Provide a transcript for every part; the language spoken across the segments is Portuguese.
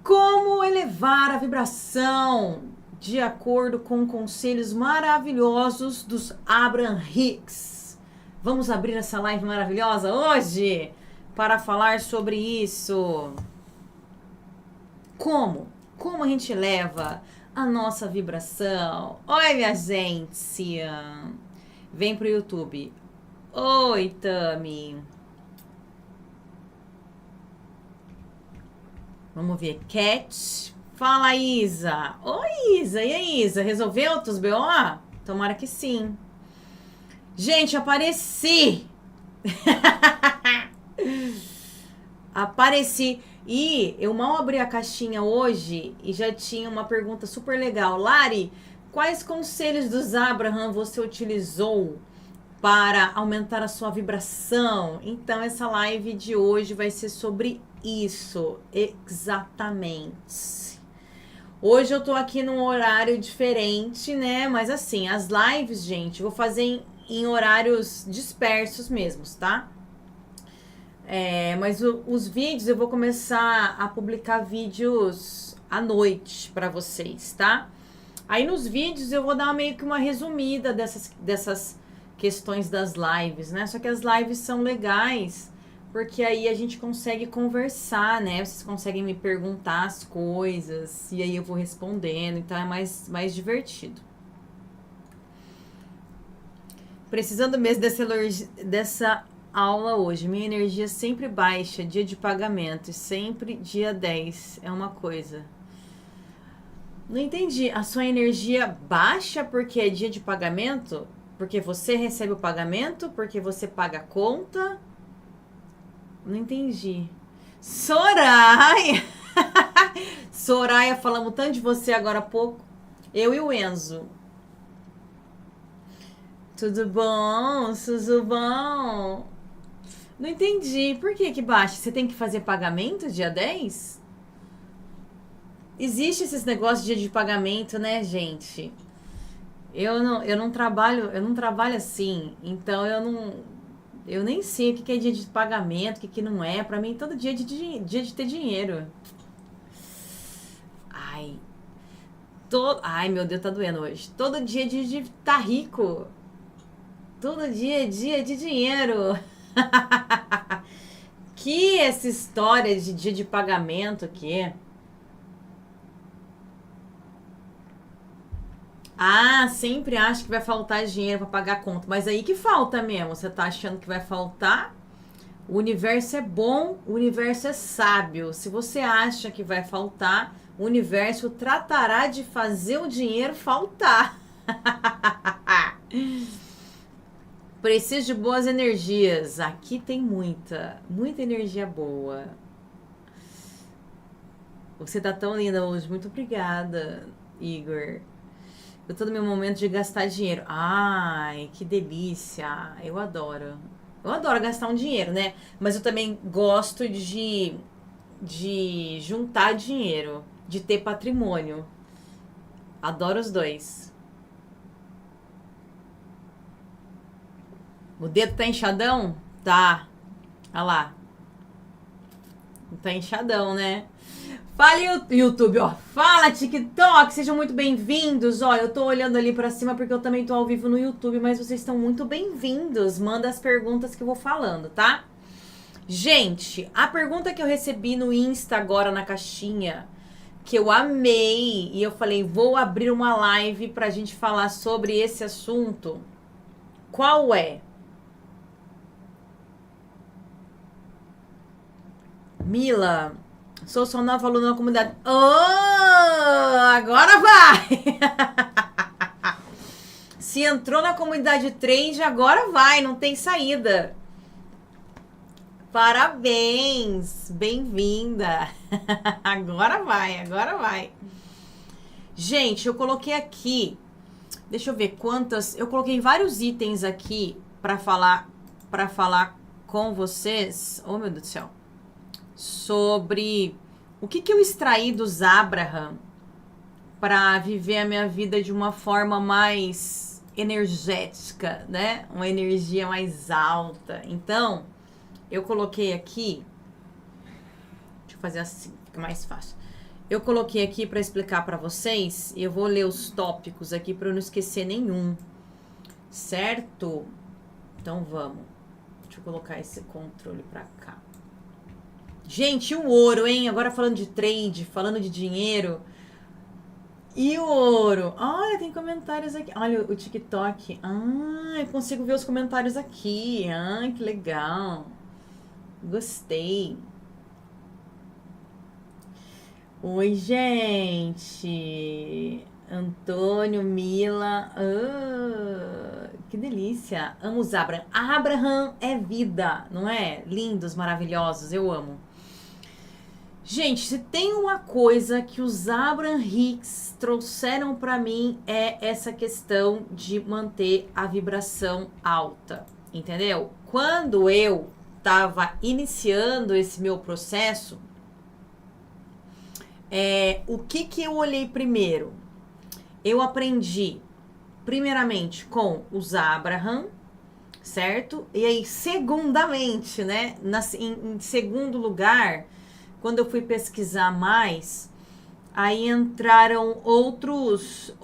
Como elevar a vibração de acordo com conselhos maravilhosos dos Abraham Hicks. Vamos abrir essa live maravilhosa hoje para falar sobre isso. Como a gente eleva a nossa vibração? Oi, minha gente. Vem pro YouTube. Oi, Tami. Vamos ver. Cat. Fala, Isa. Oi, Isa. E aí, Isa? Resolveu os BO? Tomara que sim. Gente, apareci. Apareci. E eu mal abri a caixinha hoje e já tinha uma pergunta super legal. Lari, quais conselhos dos Abraham você utilizou para aumentar a sua vibração? Então, essa live de hoje vai ser sobre isso, exatamente. Hoje eu tô aqui num horário diferente, né? Mas assim, as lives, gente, eu vou fazer em horários dispersos mesmos, tá? Mas os vídeos, eu vou começar a publicar vídeos à noite para vocês, tá? Aí nos vídeos eu vou dar meio que uma resumida dessas questões das lives, né? Só que as lives são legais, porque aí a gente consegue conversar, né? Vocês conseguem me perguntar as coisas, e aí eu vou respondendo, então é mais divertido. Precisando mesmo dessa aula hoje. Minha energia sempre baixa, dia de pagamento, e sempre dia 10. É uma coisa. Não entendi. A sua energia baixa porque é dia de pagamento? Porque você recebe o pagamento? Porque você paga a conta? Não entendi. Soraya! Soraya, falamos tanto de você agora há pouco. Eu e o Enzo. Tudo bom? Tudo bom? Não entendi. Por que baixa? Você tem que fazer pagamento dia 10? Existe esses negócios de dia de pagamento, né, gente? Eu não trabalho assim. Então eu nem sei o que é dia de pagamento, o que não é. Pra mim, todo dia é dia de ter dinheiro. Ai, meu Deus, tá doendo hoje. Todo dia é dia de estar rico. Todo dia é dia de dinheiro. Que essa história de dia de pagamento que... Ah, sempre acho que vai faltar dinheiro para pagar a conta. Mas aí que falta mesmo. Você tá achando que vai faltar? O universo é bom, o universo é sábio. Se você acha que vai faltar, o universo tratará de fazer o dinheiro faltar. Preciso de boas energias. Aqui tem muita energia boa. Você tá tão linda hoje. Muito obrigada, Igor. Eu tô no meu momento de gastar dinheiro. Ai, que delícia. Eu adoro. Eu adoro gastar um dinheiro, né? Mas eu também gosto de juntar dinheiro, de ter patrimônio. Adoro os dois. O dedo tá inchadão? Tá. Olha lá. Tá inchadão, né? Fala YouTube, ó. Fala TikTok, sejam muito bem-vindos. Ó, eu tô olhando ali pra cima porque eu também tô ao vivo no YouTube, mas vocês estão muito bem-vindos. Manda as perguntas que eu vou falando, tá? Gente, a pergunta que eu recebi no Insta agora na caixinha, que eu amei, e eu falei, vou abrir uma live pra gente falar sobre esse assunto. Qual é? Mila, sou sua nova aluna na comunidade. Oh, agora vai! Se entrou na comunidade trade, agora vai, não tem saída. Parabéns, bem-vinda. Agora vai. Gente, eu coloquei aqui, deixa eu ver quantas, eu coloquei vários itens aqui para falar com vocês. Oh, meu Deus do céu. Sobre o que eu extraí dos Abraham para viver a minha vida de uma forma mais energética, né? Uma energia mais alta. Então, eu coloquei aqui, deixa eu fazer assim, fica mais fácil. eu coloquei aqui para explicar para vocês, e eu vou ler os tópicos aqui para eu não esquecer nenhum, certo? Então vamos. Deixa eu colocar esse controle para cá. Gente, o ouro, hein? Agora falando de trade, falando de dinheiro. E o ouro? Olha, tem comentários aqui. Olha o TikTok. Ah, eu consigo ver os comentários aqui. Ah, que legal. Gostei. Oi, gente. Antônio, Mila. Ah, que delícia. Amo os Abraham. Abraham é vida, não é? Lindos, maravilhosos. Eu amo. Gente, se tem uma coisa que os Abraham Hicks trouxeram para mim é essa questão de manter a vibração alta, entendeu? Quando eu estava iniciando esse meu processo, o que eu olhei primeiro? Eu aprendi, primeiramente, com os Abraham, certo? E aí, segundamente, né? Em segundo lugar, quando eu fui pesquisar mais, aí entraram outras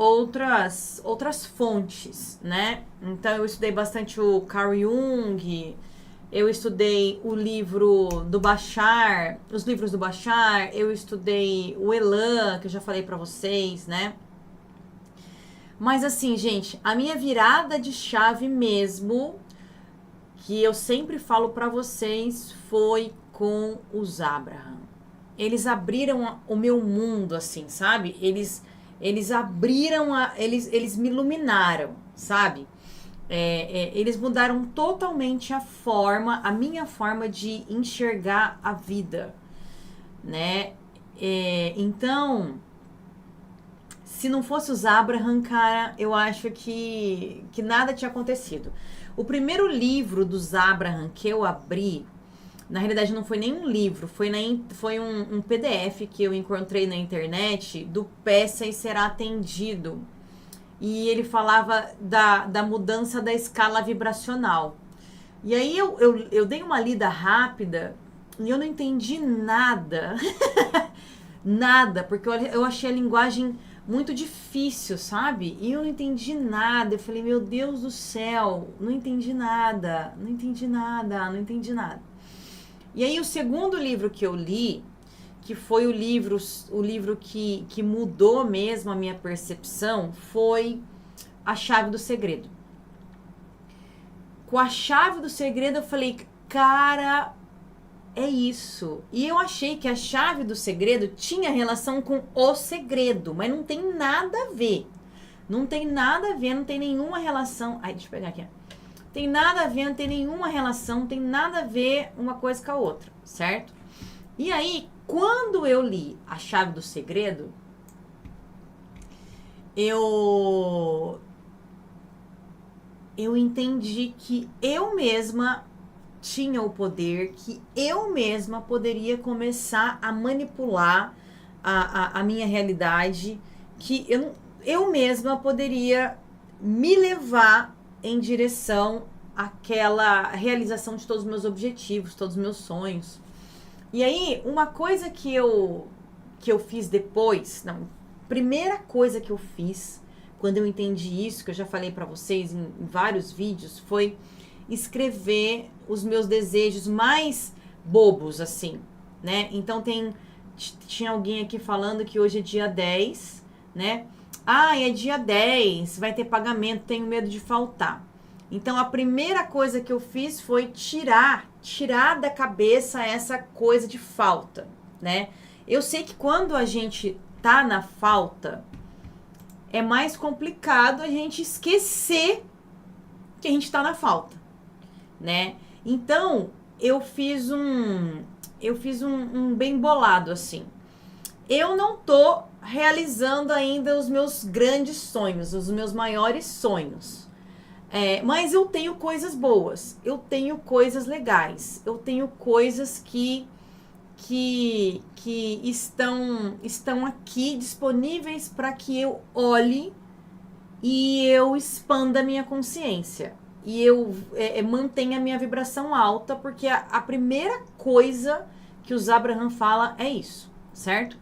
fontes, né? Então, eu estudei bastante o Carl Jung, eu estudei o livro do Bashar, os livros do Bashar, eu estudei o Elan, que eu já falei pra vocês, né? Mas assim, gente, a minha virada de chave mesmo, que eu sempre falo pra vocês, foi com os Abraham. Eles abriram o meu mundo, assim, sabe? Eles abriram, eles me iluminaram, sabe? Eles mudaram totalmente a minha forma de enxergar a vida, né? Então, se não fosse os Abraham, cara, eu acho que nada tinha acontecido. O primeiro livro dos Abraham que eu abri, na realidade não foi nem um livro, foi um PDF que eu encontrei na internet do Peça e Será Atendido. E ele falava da mudança da escala vibracional. E aí eu dei uma lida rápida e eu não entendi nada. Nada, porque eu achei a linguagem muito difícil, sabe? E eu não entendi nada. Eu falei, meu Deus do céu, não entendi nada. E aí o segundo livro que eu li, que foi o livro que mudou mesmo a minha percepção, foi A Chave do Segredo. Com A Chave do Segredo eu falei, cara, é isso. E eu achei que a chave do segredo tinha relação com o segredo, mas não tem nada a ver. Não tem nenhuma relação. Ai, deixa eu pegar aqui. Tem nada a ver, não tem nenhuma relação, não tem nada a ver uma coisa com a outra, certo? E aí, quando eu li A Chave do Segredo, eu entendi que eu mesma tinha o poder, que eu mesma poderia começar a manipular a minha realidade, que eu mesma poderia me levar em direção àquela realização de todos os meus objetivos, todos os meus sonhos. E aí, uma coisa que eu fiz depois, primeira coisa que eu fiz quando eu entendi isso, que eu já falei pra vocês em vários vídeos, foi escrever os meus desejos mais bobos, assim, né? Então tinha alguém aqui falando que hoje é dia 10, né? Ah, é dia 10, vai ter pagamento, tenho medo de faltar. Então, a primeira coisa que eu fiz foi tirar da cabeça essa coisa de falta, né? Eu sei que quando a gente tá na falta, é mais complicado a gente esquecer que a gente tá na falta, né? Então, eu fiz um bem bolado, assim. Eu não tô realizando ainda os meus grandes sonhos, os meus maiores sonhos. Mas eu tenho coisas boas, eu tenho coisas legais, eu tenho coisas que estão aqui disponíveis para que eu olhe e eu expanda a minha consciência. E eu mantenha a minha vibração alta, porque a primeira coisa que os Abraham fala é isso, certo?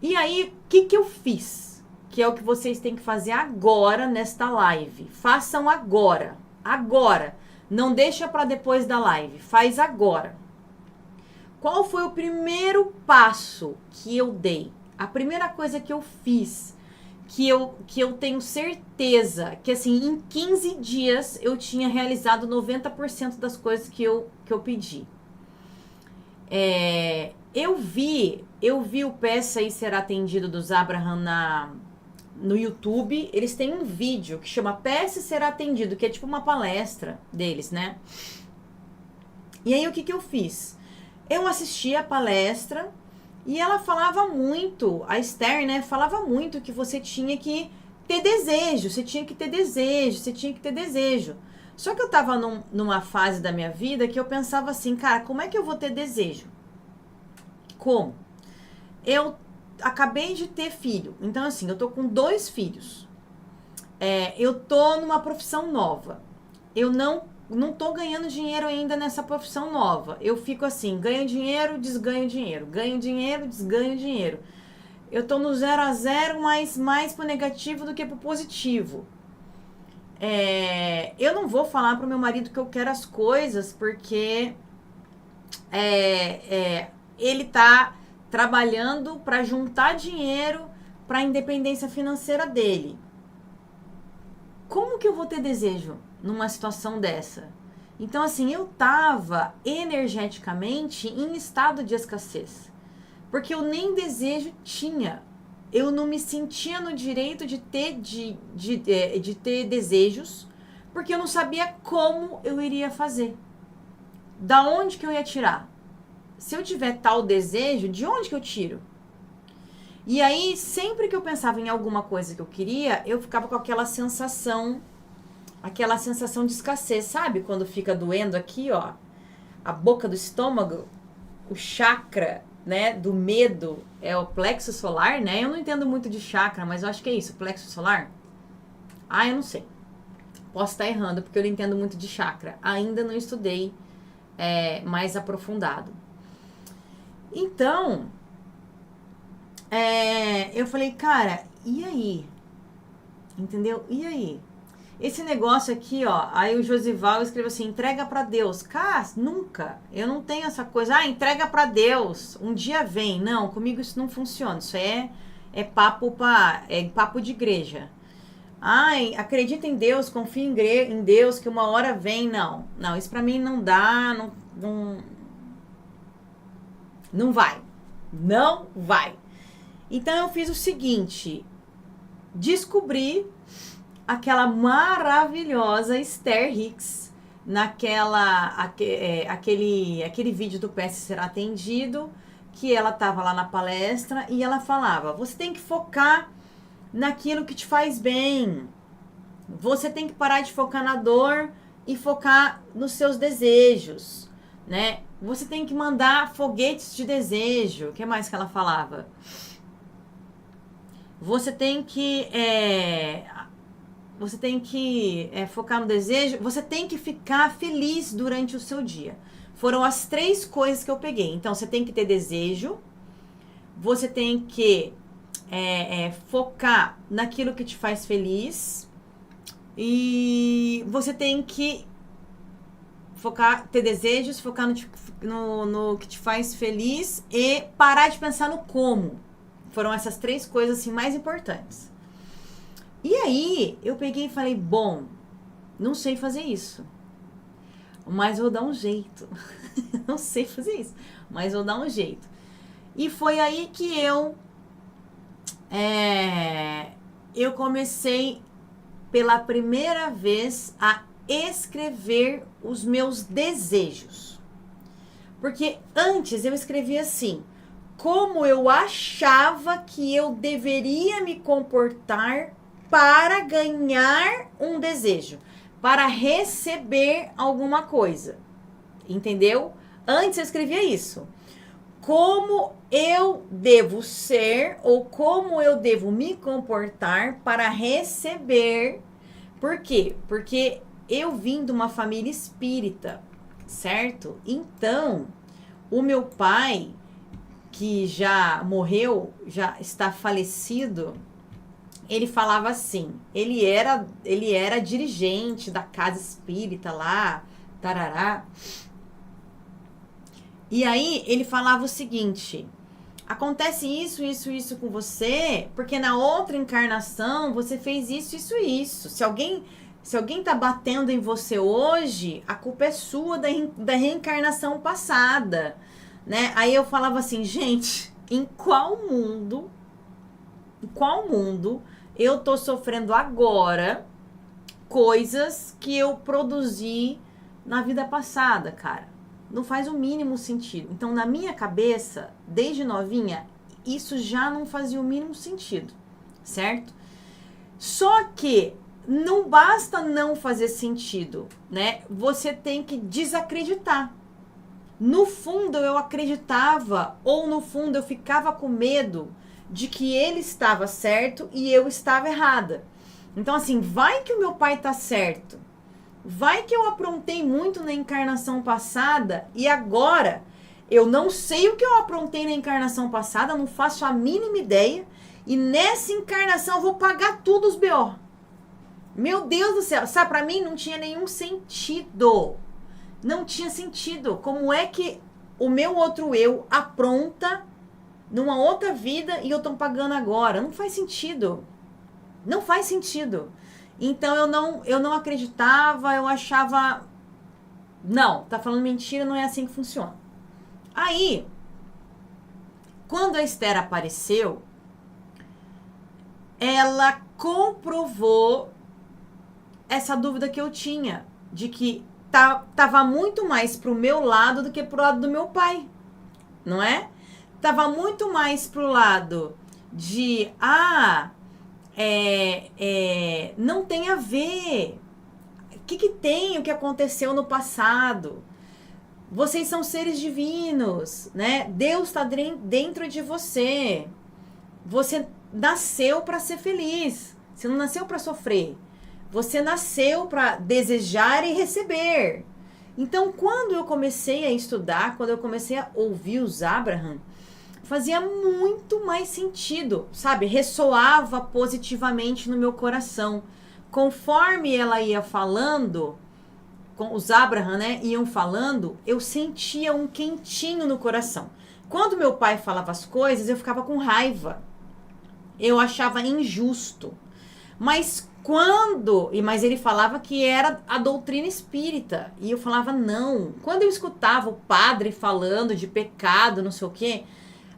E aí, o que eu fiz? Que é o que vocês têm que fazer agora nesta live. Façam agora. Agora. Não deixa para depois da live. Faz agora. Qual foi o primeiro passo que eu dei? A primeira coisa que eu fiz, que eu tenho certeza que, assim, em 15 dias eu tinha realizado 90% das coisas que eu pedi. Eu vi o Peça e Será Atendido dos Abraham no YouTube. Eles têm um vídeo que chama Peça e Será Atendido, que é tipo uma palestra deles, né? E aí, o que eu fiz? Eu assisti a palestra e ela falava muito, a Esther, né? Falava muito que você tinha que ter desejo, você tinha que ter desejo, você tinha que ter desejo. Só que eu tava numa fase da minha vida que eu pensava assim, cara, como é que eu vou ter desejo? Como? Eu acabei de ter filho, então assim, eu tô com 2 filhos. Eu tô numa profissão nova. Eu não tô ganhando dinheiro ainda nessa profissão nova. Eu fico assim, ganho dinheiro, desganho dinheiro. Ganho dinheiro, desganho dinheiro. Eu tô no 0 a 0, mas mais pro negativo do que pro positivo. Eu não vou falar pro meu marido que eu quero as coisas, porque ele tá trabalhando para juntar dinheiro para a independência financeira dele. Como que eu vou ter desejo numa situação dessa? Então, assim, eu tava energeticamente em estado de escassez. Porque eu nem desejo tinha. Eu não me sentia no direito de ter desejos, porque eu não sabia como eu iria fazer. Da onde que eu ia tirar? Se eu tiver tal desejo, de onde que eu tiro? E aí, sempre que eu pensava em alguma coisa que eu queria, eu ficava com aquela sensação de escassez, sabe? Quando fica doendo aqui, ó, a boca do estômago, o chakra, né, do medo é o plexo solar, né? Eu não entendo muito de chakra, mas eu acho que é isso, plexo solar. Eu não sei. Posso estar errando, porque eu não entendo muito de chakra. Ainda não estudei mais aprofundado. Então, eu falei, cara, e aí? Entendeu? E aí? Esse negócio aqui, ó, aí o Josival escreveu assim, entrega pra Deus. Cara, nunca. Eu não tenho essa coisa, entrega pra Deus. Um dia vem. Não, comigo isso não funciona. Isso é papo de igreja. Acredita em Deus, confia em Deus, que uma hora vem. Não, isso pra mim não dá, não vai. Não vai. Então eu fiz o seguinte, descobri aquela maravilhosa Esther Hicks aquele vídeo do Peça Será Atendido, que ela estava lá na palestra e ela falava, você tem que focar naquilo que te faz bem, você tem que parar de focar na dor e focar nos seus desejos, né? Você tem que mandar foguetes de desejo. O que mais que ela falava? Você tem que focar no desejo. Você tem que ficar feliz durante o seu dia. Foram as 3 coisas que eu peguei. Então, você tem que ter desejo. Você tem que focar naquilo que te faz feliz. E você tem que ter desejos, focar no que te faz feliz e parar de pensar no como. Foram essas 3 coisas assim mais importantes. E aí, eu peguei e falei, bom, não sei fazer isso, mas vou dar um jeito. Não sei fazer isso, mas vou dar um jeito. E foi aí que eu comecei pela primeira vez a escrever os meus desejos. Porque antes eu escrevia assim, como eu achava que eu deveria me comportar para ganhar um desejo, para receber alguma coisa. Entendeu? Antes eu escrevia isso. Como eu devo ser ou como eu devo me comportar para receber. Por quê? Porque eu vim de uma família espírita, certo? Então, o meu pai, que já morreu, já está falecido, ele falava assim, ele era dirigente da casa espírita lá, tarará. E aí ele falava o seguinte: acontece isso com você, porque na outra encarnação você fez isso. Se alguém tá batendo em você hoje, a culpa é sua da reencarnação passada, né? Aí eu falava assim, gente, em qual mundo eu tô sofrendo agora coisas que eu produzi na vida passada, cara? Não faz o mínimo sentido. Então, na minha cabeça, desde novinha, isso já não fazia o mínimo sentido, certo? Só que não basta não fazer sentido, né? Você tem que desacreditar. No fundo, eu acreditava, ou no fundo, eu ficava com medo de que ele estava certo e eu estava errada. Então, assim, vai que o meu pai tá certo. Vai que eu aprontei muito na encarnação passada e agora eu não sei o que eu aprontei na encarnação passada, não faço a mínima ideia, e nessa encarnação eu vou pagar tudo os BO. Meu Deus do céu, sabe, pra mim não tinha nenhum sentido. Não tinha sentido. Como é que o meu outro eu apronta numa outra vida e eu tô pagando agora? Não faz sentido. Não faz sentido. Então eu não acreditava, eu achava, não, tá falando mentira, não é assim que funciona. Aí, quando a Esther apareceu, ela comprovou essa dúvida que eu tinha, de que tava muito mais pro meu lado do que pro lado do meu pai, não é? Tava muito mais pro lado de, não tem a ver. O que tem o que aconteceu no passado? Vocês são seres divinos, né? Deus está dentro de você. Você nasceu para ser feliz. Você não nasceu para sofrer. Você nasceu para desejar e receber. Então, quando eu comecei a estudar, quando eu comecei a ouvir os Abraham, fazia muito mais sentido, sabe? Ressoava positivamente no meu coração. Conforme ela ia falando, com os Abraham, né, iam falando, eu sentia um quentinho no coração. Quando meu pai falava as coisas, eu ficava com raiva. Eu achava injusto. Mas mas ele falava que era a doutrina espírita. E eu falava, não. Quando eu escutava o padre falando de pecado, não sei o quê,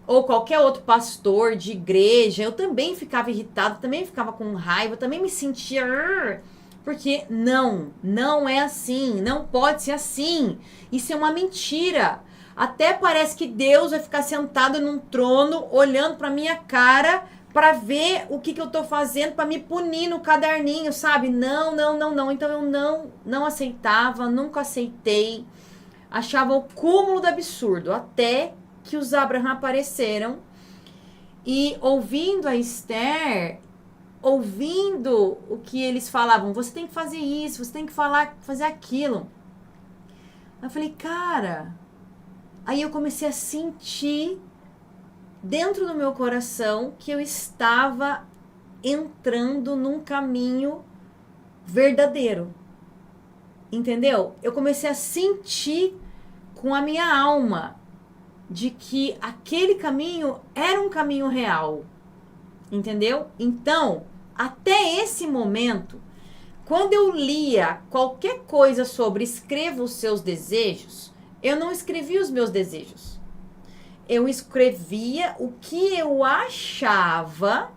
ou qualquer outro pastor de igreja, eu também ficava irritado, também ficava com raiva, também me sentia... Porque não é assim, não pode ser assim. Isso é uma mentira. Até parece que Deus vai ficar sentado num trono, olhando pra minha cara, para ver o que eu tô fazendo, para me punir no caderninho, sabe? Não. Então eu não aceitava, nunca aceitei. Achava o cúmulo do absurdo, até que os Abraham apareceram. E ouvindo a Esther, ouvindo o que eles falavam, você tem que fazer isso, você tem que fazer aquilo. Eu falei, cara... Aí eu comecei a sentir dentro do meu coração que eu estava entrando num caminho verdadeiro. Entendeu? Eu comecei a sentir com a minha alma de que aquele caminho era um caminho real. Entendeu? Então, até esse momento, quando eu lia qualquer coisa sobre escreva os seus desejos, eu não escrevia os meus desejos. Eu escrevia o que eu achava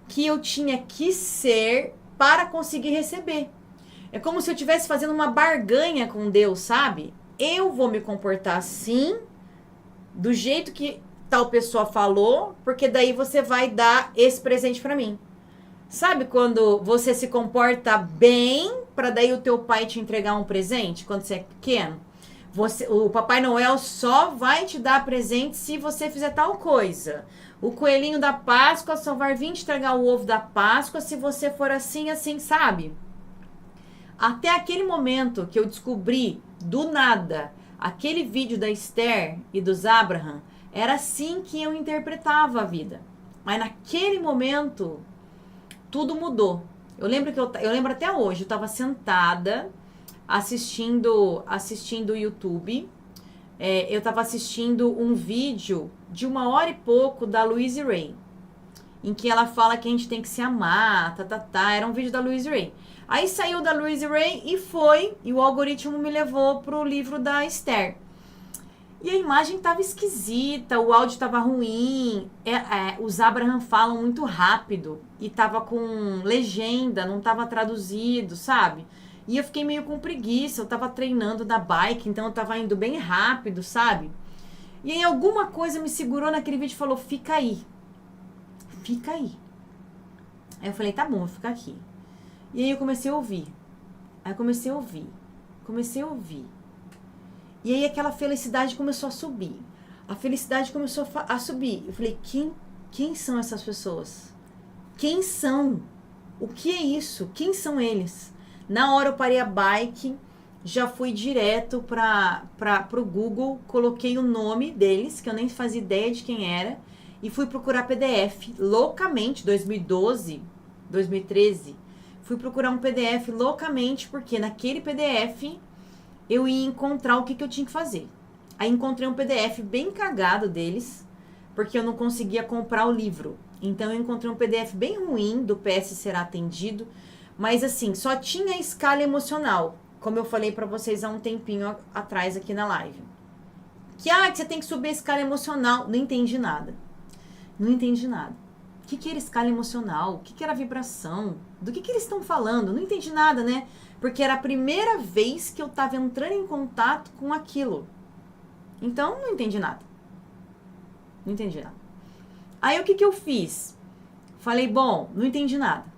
que eu tinha que ser para conseguir receber. É como se eu estivesse fazendo uma barganha com Deus, sabe? Eu vou me comportar assim, do jeito que tal pessoa falou, porque daí você vai dar esse presente para mim. Sabe quando você se comporta bem para daí o teu pai te entregar um presente quando você é pequeno? O Papai Noel só vai te dar presente se você fizer tal coisa. O coelhinho da Páscoa só vai vir te entregar o ovo da Páscoa se você for assim, sabe? Até aquele momento que eu descobri, do nada, aquele vídeo da Esther e dos Abraham, Era assim que eu interpretava a vida. Mas naquele momento, tudo mudou. Eu lembro até hoje, eu estava sentada assistindo o YouTube. Eu estava assistindo um vídeo de 1 hora e pouco da Louise Hay, em que ela fala que a gente tem que se amar, Era um vídeo da Louise Hay. Aí saiu da Louise Hay e o algoritmo me levou pro livro da Esther. E a imagem tava esquisita, o áudio tava ruim, os Abraham falam muito rápido e tava com legenda, não tava traduzido, sabe? E eu fiquei meio com preguiça, eu tava treinando da bike, então eu tava indo bem rápido, sabe? E aí alguma coisa me segurou naquele vídeo e falou, fica aí. Fica aí. Aí eu falei, tá bom, vou ficar aqui. E aí eu comecei a ouvir. Comecei a ouvir. E aí aquela felicidade começou a subir. A felicidade começou a subir. Eu falei, quem são essas pessoas? Quem são? O que é isso? Quem são eles? Na hora eu parei a bike, já fui direto pro Google, coloquei o nome deles, que eu nem fazia ideia de quem era, e fui procurar PDF loucamente, 2012, 2013. Fui procurar um PDF loucamente, porque naquele PDF eu ia encontrar o que eu tinha que fazer. Aí encontrei um PDF bem cagado deles, porque eu não conseguia comprar o livro. Então eu encontrei um PDF bem ruim do PS Será Atendido, mas assim, só tinha escala emocional, como eu falei pra vocês há um tempinho atrás aqui na live. Que você tem que subir a escala emocional. Não entendi nada. O que era escala emocional? O que era vibração? Do que eles estão falando? Não entendi nada, né? Porque era a primeira vez que eu tava entrando em contato com aquilo. Então, não entendi nada. Aí, o que eu fiz? Falei, bom, não entendi nada.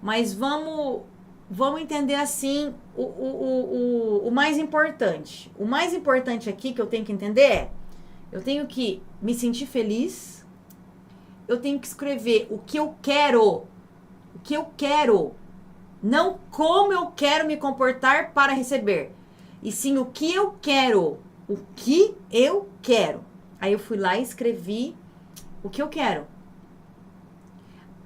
Mas vamos entender assim o mais importante. O mais importante aqui que eu tenho que entender é, eu tenho que me sentir feliz, eu tenho que escrever o que eu quero. Não como eu quero me comportar para receber, e sim o que eu quero. Aí eu fui lá e escrevi o que eu quero.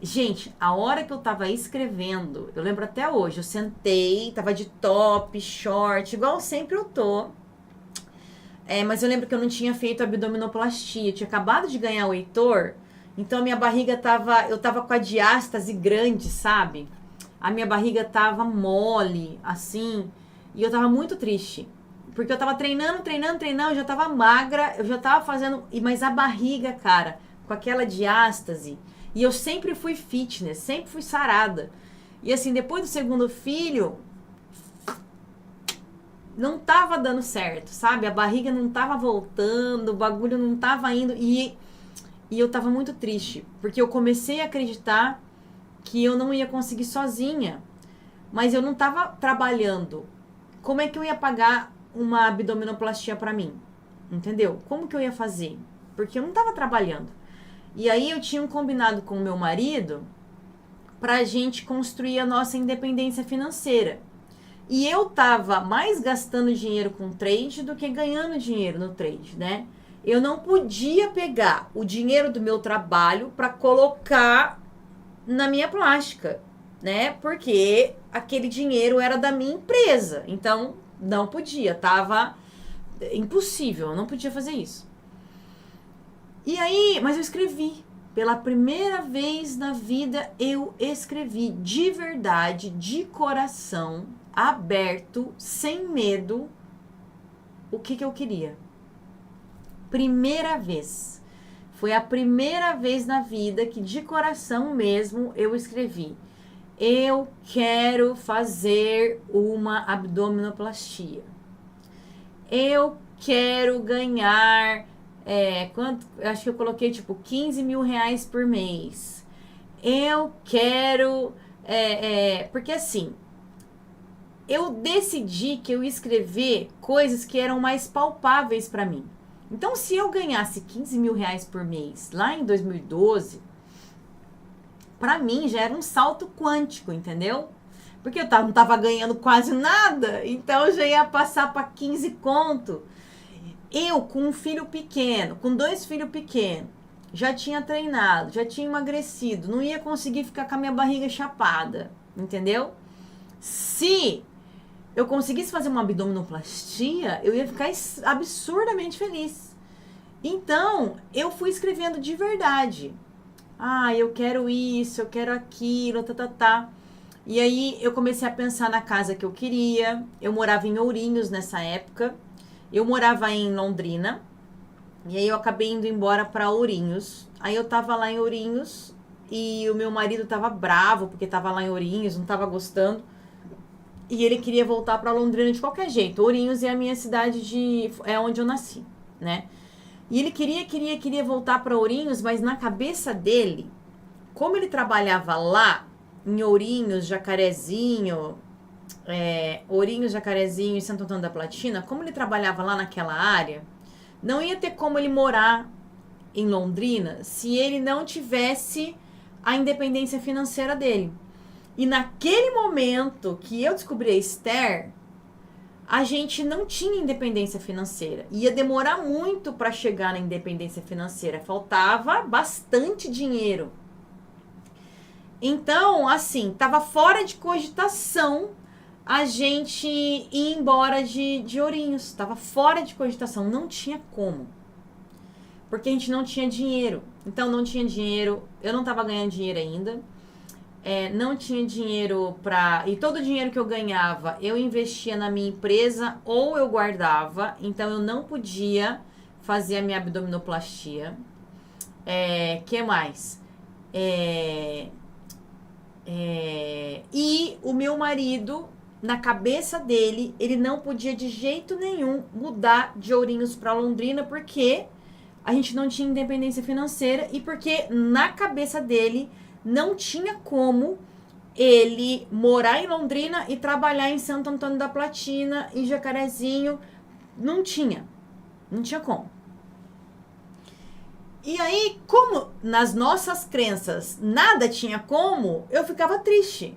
Gente, a hora que eu tava escrevendo, eu lembro até hoje, eu sentei, tava de top, short, igual sempre eu tô. Mas eu lembro que eu não tinha feito abdominoplastia, eu tinha acabado de ganhar o Heitor, então a minha barriga eu tava com a diástase grande, sabe? A minha barriga tava mole, assim, e eu tava muito triste. Porque eu tava treinando, eu já tava magra, eu já tava fazendo, mas a barriga, cara, com aquela diástase. E eu sempre fui fitness, sempre fui sarada. E assim, depois do segundo filho, não tava dando certo, sabe? A barriga não tava voltando, o bagulho não tava indo. E eu tava muito triste, porque eu comecei a acreditar que eu não ia conseguir sozinha. Mas eu não tava trabalhando. Como é que eu ia pagar uma abdominoplastia pra mim? Entendeu? Como que eu ia fazer? Porque eu não tava trabalhando. E aí eu tinha um combinado com o meu marido pra gente construir a nossa independência financeira. E eu tava mais gastando dinheiro com trade do que ganhando dinheiro no trade, né? Eu não podia pegar o dinheiro do meu trabalho pra colocar na minha plástica, né? Porque aquele dinheiro era da minha empresa. Então, não podia, tava impossível, eu não podia fazer isso. E aí, mas eu escrevi. Pela primeira vez na vida, eu escrevi de verdade, de coração, aberto, sem medo, o que eu queria. Primeira vez. Foi a primeira vez na vida que, de coração mesmo, eu escrevi: eu quero fazer uma abdominoplastia. Eu quero ganhar... acho que eu coloquei tipo 15 mil reais por mês. Eu quero... porque assim, eu decidi que eu ia escrever coisas que eram mais palpáveis para mim. Então, se eu ganhasse 15 mil reais por mês lá em 2012, para mim já era um salto quântico, entendeu? Porque eu não tava ganhando quase nada, então eu já ia passar para 15 conto. Eu, com um filho pequeno, com 2 filhos pequenos, já tinha treinado, já tinha emagrecido, não ia conseguir ficar com a minha barriga chapada, entendeu? Se eu conseguisse fazer uma abdominoplastia, eu ia ficar absurdamente feliz. Então, eu fui escrevendo de verdade. Ah, eu quero isso, eu quero aquilo, tá. E aí, eu comecei a pensar na casa que eu queria. Eu morava em Ourinhos nessa época. Eu morava em Londrina. E aí, eu acabei indo embora para Ourinhos. Aí, eu tava lá em Ourinhos e o meu marido tava bravo porque tava lá em Ourinhos, não tava gostando. E ele queria voltar para Londrina de qualquer jeito. Ourinhos é a minha cidade é onde eu nasci, né? E ele queria voltar para Ourinhos, mas na cabeça dele, como ele trabalhava lá em Ourinhos, Jacarezinho, Ourinhos, Jacarezinho e Santo Antônio da Platina, como ele trabalhava lá naquela área, não ia ter como ele morar em Londrina se ele não tivesse a independência financeira dele. E naquele momento que eu descobri a Esther, a gente não tinha independência financeira. Ia demorar muito para chegar na independência financeira. Faltava bastante dinheiro. Então, assim, tava fora de cogitação a gente ir embora de Ourinhos. Tava fora de cogitação. Não tinha como. Porque a gente não tinha dinheiro. Então, não tinha dinheiro. Eu não tava ganhando dinheiro ainda. Não tinha dinheiro para... E todo o dinheiro que eu ganhava, eu investia na minha empresa ou eu guardava. Então, eu não podia fazer a minha abdominoplastia. Que mais? E o meu marido, na cabeça dele, ele não podia de jeito nenhum mudar de Ourinhos para Londrina, porque a gente não tinha independência financeira e porque na cabeça dele não tinha como ele morar em Londrina e trabalhar em Santo Antônio da Platina, em Jacarezinho. Não tinha como. E aí, como nas nossas crenças nada tinha como, eu ficava triste.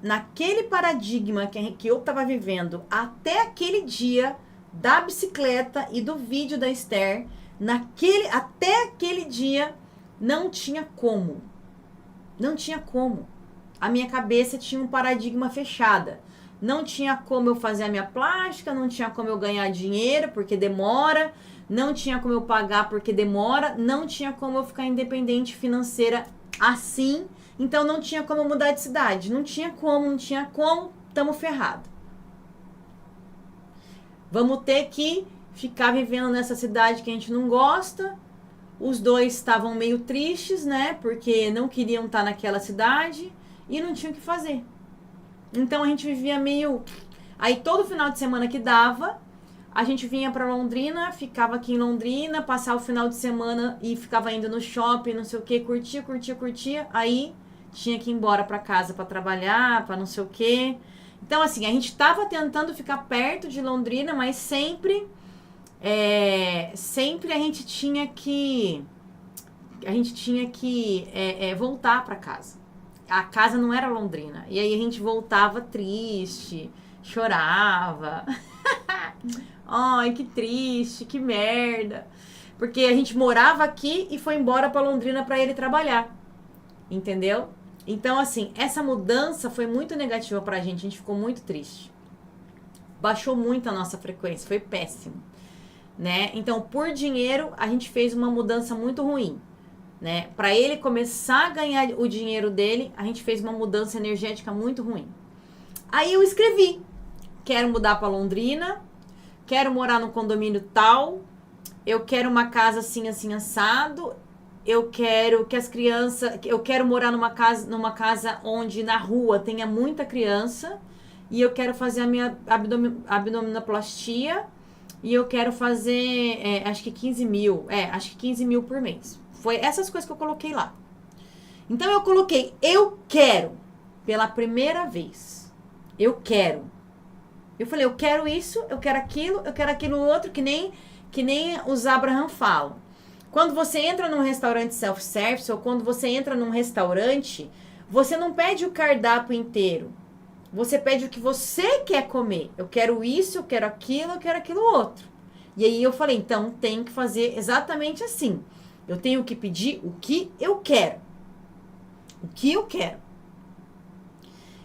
Naquele paradigma que eu estava vivendo até aquele dia da bicicleta e do vídeo da Esther, até aquele dia não tinha como. Não tinha como. A minha cabeça tinha um paradigma fechada. Não tinha como eu fazer a minha plástica, não tinha como eu ganhar dinheiro, porque demora. Não tinha como eu pagar, porque demora. Não tinha como eu ficar independente financeira assim. Então, não tinha como eu mudar de cidade. Não tinha como. Tamo ferrado. Vamos ter que ficar vivendo nessa cidade que a gente não gosta. Os dois estavam meio tristes, né? Porque não queriam estar naquela cidade e não tinham o que fazer. Então a gente vivia meio... Aí todo final de semana que dava, a gente vinha pra Londrina, ficava aqui em Londrina, passava o final de semana e ficava indo no shopping, não sei o que, curtia. Aí tinha que ir embora pra casa pra trabalhar, pra não sei o que. Então assim, a gente tava tentando ficar perto de Londrina, mas sempre a gente tinha que voltar para casa. A casa não era Londrina. E aí a gente voltava triste, chorava. Ai, que triste, que merda. Porque a gente morava aqui e foi embora para Londrina para ele trabalhar. Entendeu? Então, assim, essa mudança foi muito negativa pra gente. A gente ficou muito triste. Baixou muito a nossa frequência. Foi péssimo. Né? Então, por dinheiro, a gente fez uma mudança muito ruim, né? Para ele começar a ganhar o dinheiro dele, a gente fez uma mudança energética muito ruim. Aí eu escrevi: quero mudar para Londrina, quero morar num condomínio tal, eu quero uma casa assim, assim, assado, eu quero que as crianças... Eu quero morar numa casa onde na rua tenha muita criança, e eu quero fazer a minha abdominoplastia. E eu quero fazer, acho que 15 mil. Acho que 15 mil por mês. Foi essas coisas que eu coloquei lá. Então, eu coloquei, eu quero, pela primeira vez. Eu quero. Eu falei, eu quero isso, eu quero aquilo outro, que nem os Abraham falam. Quando você entra num restaurante self-service, ou quando você entra num restaurante, você não pede o cardápio inteiro. Você pede o que você quer comer. Eu quero isso, eu quero aquilo outro. E aí eu falei, então tem que fazer exatamente assim. Eu tenho que pedir o que eu quero. O que eu quero.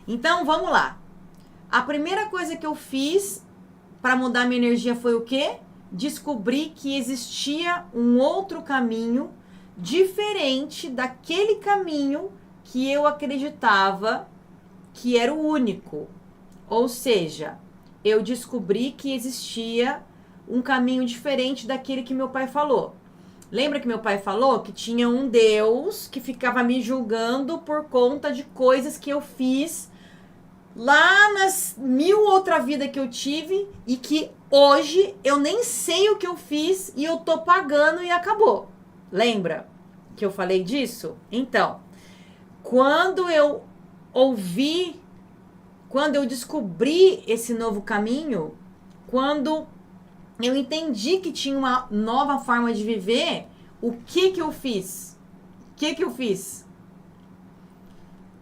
Então, vamos lá. A primeira coisa que eu fiz para mudar minha energia foi o quê? Descobri que existia um outro caminho diferente daquele caminho que eu acreditava que era o único. Ou seja, eu descobri que existia um caminho diferente daquele que meu pai falou. Lembra que meu pai falou que tinha um Deus que ficava me julgando por conta de coisas que eu fiz lá nas 1000 outra vida que eu tive e que hoje eu nem sei o que eu fiz e eu tô pagando e acabou. Lembra que eu falei disso? Então, quando eu descobri esse novo caminho, quando eu entendi que tinha uma nova forma de viver, o que eu fiz? O que eu fiz?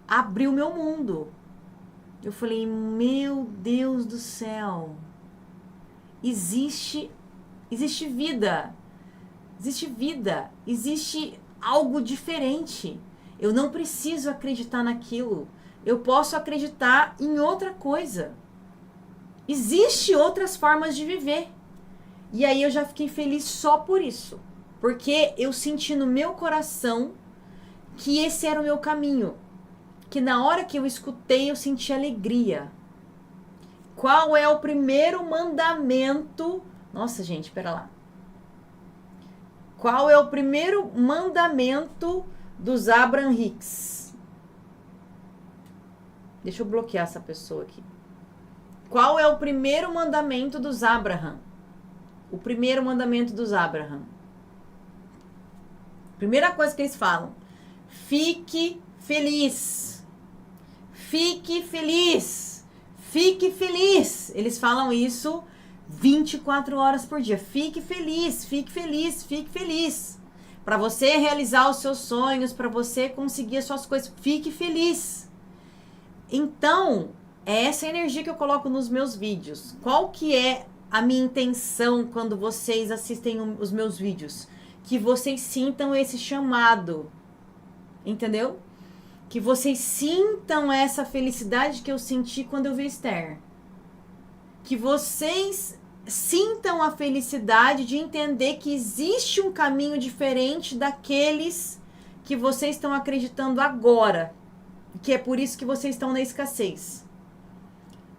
Abriu meu mundo. Eu falei, meu Deus do céu, existe vida, existe algo diferente. Eu não preciso acreditar naquilo, eu posso acreditar em outra coisa. Existem outras formas de viver. E aí eu já fiquei feliz só por isso, porque eu senti no meu coração que esse era o meu caminho. Que na hora que eu escutei, eu senti alegria. Qual é o primeiro mandamento? Nossa, gente, pera lá. Qual é o primeiro mandamento dos Abraham Hicks? Deixa eu bloquear essa pessoa aqui. Qual é o primeiro mandamento dos Abraham? O primeiro mandamento dos Abraham. Primeira coisa que eles falam. Fique feliz. Fique feliz. Fique feliz. Eles falam isso 24 horas por dia. Fique feliz, fique feliz, fique feliz. Para você realizar os seus sonhos, para você conseguir as suas coisas, fique feliz. Então, é essa energia que eu coloco nos meus vídeos. Qual que é a minha intenção quando vocês assistem os meus vídeos? Que vocês sintam esse chamado. Entendeu? Que vocês sintam essa felicidade que eu senti quando eu vi Esther. Que vocês sintam a felicidade de entender que existe um caminho diferente daqueles que vocês estão acreditando agora. Que é por isso que vocês estão na escassez.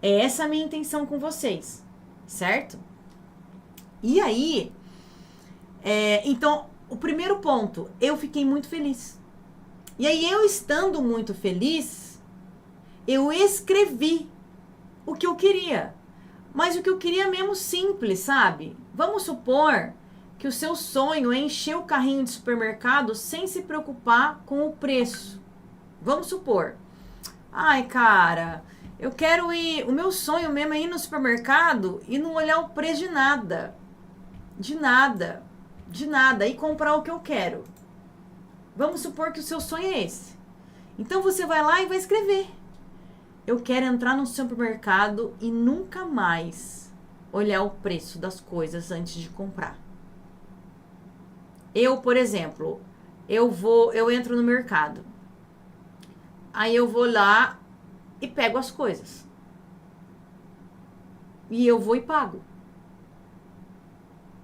É essa a minha intenção com vocês. Certo? E aí, então, o primeiro ponto, eu fiquei muito feliz. E aí, eu estando muito feliz, eu escrevi o que eu queria. Mas o que eu queria mesmo simples, sabe? Vamos supor que o seu sonho é encher o carrinho de supermercado sem se preocupar com o preço. Vamos supor. Ai, cara, eu quero ir... O meu sonho mesmo é ir no supermercado e não olhar o preço de nada. De nada. De nada. E comprar o que eu quero. Vamos supor que o seu sonho é esse. Então você vai lá e vai escrever. Eu quero entrar no supermercado e nunca mais olhar o preço das coisas antes de comprar. Eu, por exemplo, eu entro no mercado. Aí eu vou lá e pego as coisas. E eu vou e pago.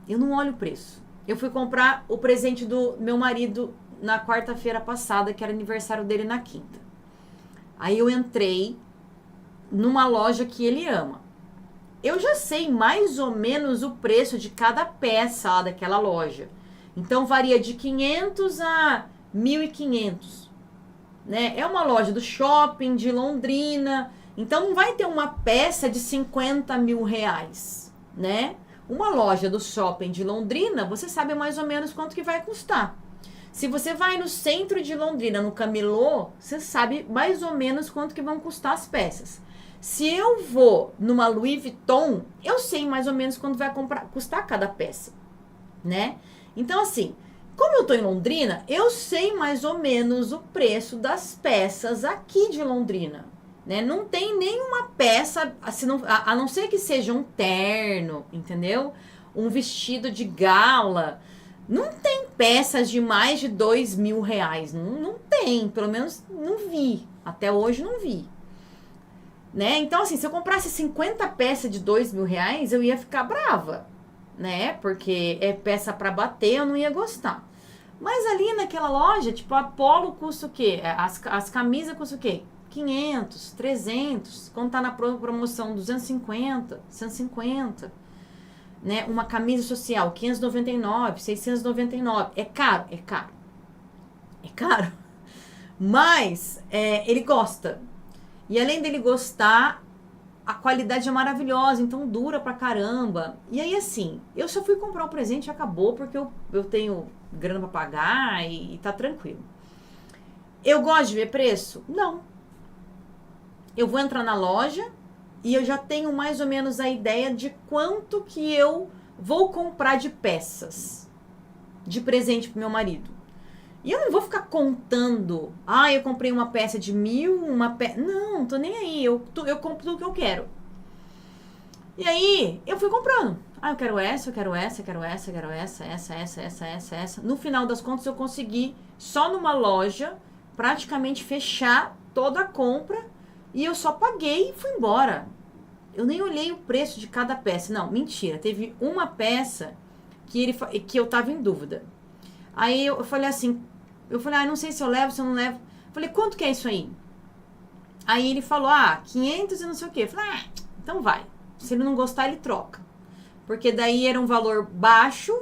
Eu não olho o preço. Eu fui comprar o presente do meu marido na quarta-feira passada, que era aniversário dele na quinta. Aí eu entrei numa loja que ele ama. Eu já sei mais ou menos o preço de cada peça lá daquela loja. Então varia de 500 a 1.500. Né? É uma loja do shopping de Londrina. Então não vai ter uma peça de 50 mil reais, né? Uma loja do shopping de Londrina, você sabe mais ou menos quanto que vai custar. Se você vai no centro de Londrina, no Camelô, você sabe mais ou menos quanto que vão custar as peças. Se eu vou numa Louis Vuitton, eu sei mais ou menos quanto vai custar cada peça, né? Então, assim, como eu tô em Londrina, eu sei mais ou menos o preço das peças aqui de Londrina, né? Não tem nenhuma peça, assim, a não ser que seja um terno, entendeu? um vestido de gala. Não tem peças de mais de R$ 2.000. Não tem, pelo menos não vi. Até hoje não vi. Né? Então, assim, se eu comprasse 50 peças de R$ 2.000, eu ia ficar brava, né? Porque é peça pra bater, eu não ia gostar. Mas ali naquela loja, tipo, a Polo custa o quê? As camisas custam o quê? 500, 300. Quando tá na promoção, 250, 150. Né? Uma camisa social, 599, 699. É caro? É caro. É caro. Mas ele gosta. E além dele gostar, a qualidade é maravilhosa, então dura pra caramba. E aí, assim, eu só fui comprar um presente e acabou, porque eu tenho grana pra pagar e tá tranquilo. Eu gosto de ver preço? Não. Eu vou entrar na loja e eu já tenho mais ou menos a ideia de quanto que eu vou comprar de peças de presente pro meu marido. E eu não vou ficar contando. Ah, eu comprei uma peça de 1.000, uma peça... Não, tô nem aí. Eu compro tudo que eu quero. E aí, eu fui comprando. Ah, eu quero essa, eu quero essa, eu quero essa, eu quero essa. No final das contas, eu consegui, só numa loja, praticamente fechar toda a compra. E eu só paguei e fui embora. Eu nem olhei o preço de cada peça. Não, mentira. Teve uma peça que eu tava em dúvida. Aí eu falei assim... Eu falei, não sei se eu levo, se eu não levo. Falei, quanto que é isso aí? Aí ele falou, 500 e não sei o quê. Eu falei, então vai. Se ele não gostar, ele troca. Porque daí era um valor baixo,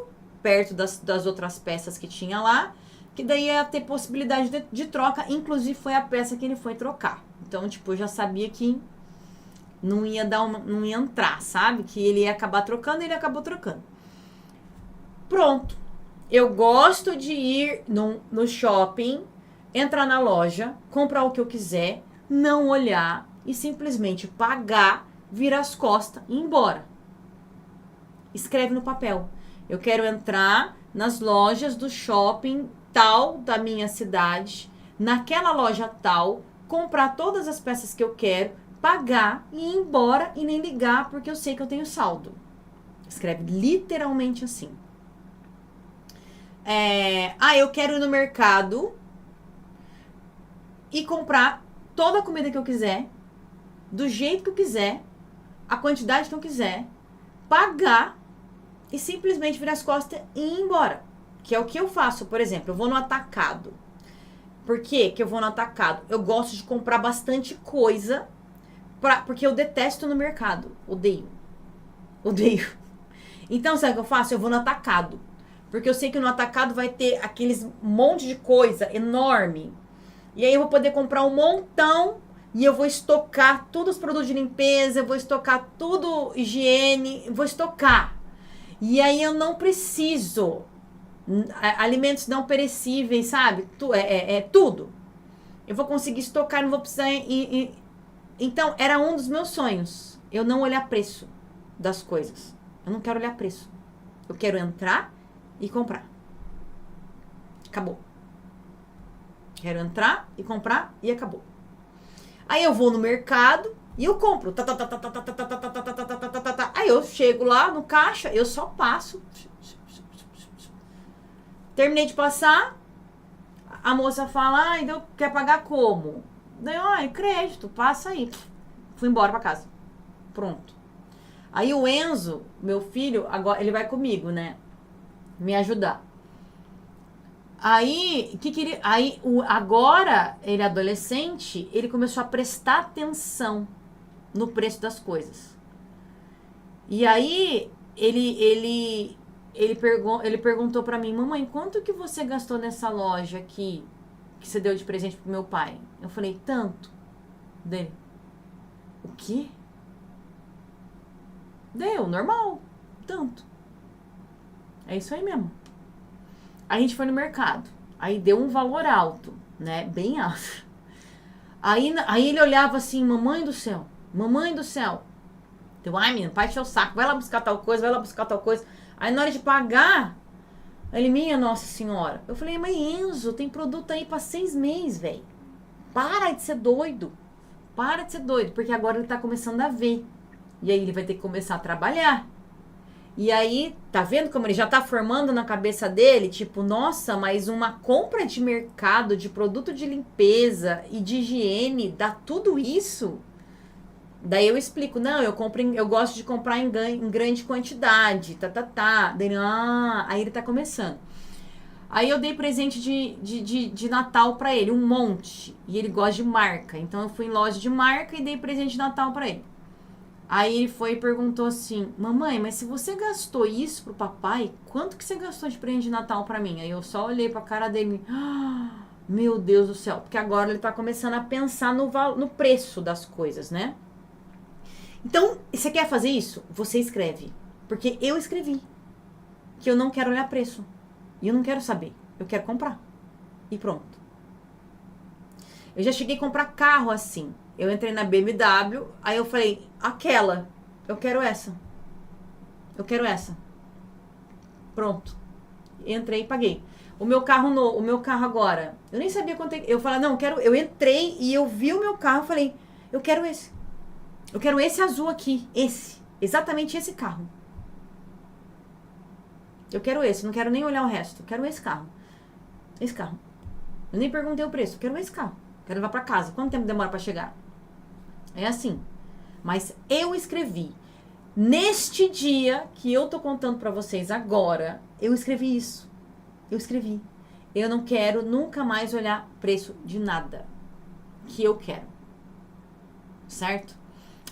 perto das outras peças que tinha lá, que daí ia ter possibilidade de troca. Inclusive, foi a peça que ele foi trocar. Então, tipo, eu já sabia que não ia não ia entrar, sabe? Que ele ia acabar trocando e ele acabou trocando. Pronto. Eu gosto de ir no shopping, entrar na loja, comprar o que eu quiser, não olhar e simplesmente pagar, virar as costas e ir embora. Escreve no papel. Eu quero entrar nas lojas do shopping tal da minha cidade, naquela loja tal, comprar todas as peças que eu quero, pagar e ir embora e nem ligar porque eu sei que eu tenho saldo. Escreve literalmente assim. Eu quero ir no mercado e comprar toda a comida que eu quiser, do jeito que eu quiser, a quantidade que eu quiser, pagar e simplesmente virar as costas e ir embora. Que é o que eu faço, por exemplo, eu vou no atacado. Por que que eu vou no atacado? Eu gosto de comprar bastante coisa, porque eu detesto no mercado. Odeio. Então, sabe o que eu faço? Eu vou no atacado. Porque eu sei que no atacado vai ter aqueles monte de coisa enorme. E aí eu vou poder comprar um montão e eu vou estocar todos os produtos de limpeza, eu vou estocar tudo higiene, vou estocar. E aí eu não preciso alimentos não perecíveis, sabe? Tudo. Eu vou conseguir estocar, não vou precisar... Então, era um dos meus sonhos. Eu não olhar preço das coisas. Eu não quero olhar preço. Eu quero entrar e comprar. Acabou. Quero entrar e comprar e acabou. Aí eu vou no mercado e eu compro. Aí eu chego lá no caixa, eu só passo. Terminei de passar, a moça fala, então quer pagar como? Daí eu, crédito, passa aí. Fui embora pra casa. Pronto. Aí o Enzo, meu filho, agora ele vai comigo, né? Me ajudar. Aí, agora, ele adolescente, ele começou a prestar atenção no preço das coisas. E aí, ele perguntou pra mim, mamãe, quanto que você gastou nessa loja aqui, que você deu de presente pro meu pai? Eu falei, tanto. Dele. O quê? Deu, normal. Tanto. É isso aí mesmo. A gente foi no mercado. Aí deu um valor alto, né? Bem alto. Aí ele olhava assim, mamãe do céu. Mamãe do céu. Então, menino, pai encheu o saco. Vai lá buscar tal coisa, vai lá buscar tal coisa. Aí na hora de pagar, ele, minha Nossa Senhora. Eu falei, mas Enzo, tem produto aí pra 6 meses, velho. Para de ser doido. Para de ser doido. Porque agora ele tá começando a ver. E aí ele vai ter que começar a trabalhar. E aí, tá vendo como ele já tá formando na cabeça dele? Tipo, nossa, mas uma compra de mercado, de produto de limpeza e de higiene, dá tudo isso? Daí eu explico, não, eu gosto de comprar em grande quantidade, Daí, aí ele tá começando. Aí eu dei presente de Natal pra ele, um monte. E ele gosta de marca. Então eu fui em loja de marca e dei presente de Natal pra ele. Aí ele foi e perguntou assim, mamãe, mas se você gastou isso pro papai, quanto que você gastou de presente de Natal pra mim? Aí eu só olhei pra cara dele, meu Deus do céu. Porque agora ele tá começando a pensar no preço das coisas, né? Então, você quer fazer isso? Você escreve. Porque eu escrevi. Que eu não quero olhar preço. E eu não quero saber. Eu quero comprar. E pronto. Eu já cheguei a comprar carro assim. Eu entrei na BMW, aí eu falei, aquela, eu quero essa. Eu quero essa. Pronto. Entrei e paguei. O meu carro agora, eu nem sabia quanto eu falei, não, eu entrei e eu vi o meu carro, falei, eu quero esse. Eu quero esse azul aqui, exatamente esse carro. Eu quero esse, não quero nem olhar o resto. Eu quero esse carro. Esse carro. Eu nem perguntei o preço, eu quero esse carro. Quero levar pra casa. Quanto tempo demora pra chegar? É assim. Mas eu escrevi. Neste dia que eu tô contando pra vocês agora, eu escrevi isso. Eu escrevi. Eu não quero nunca mais olhar preço de nada que eu quero. Certo?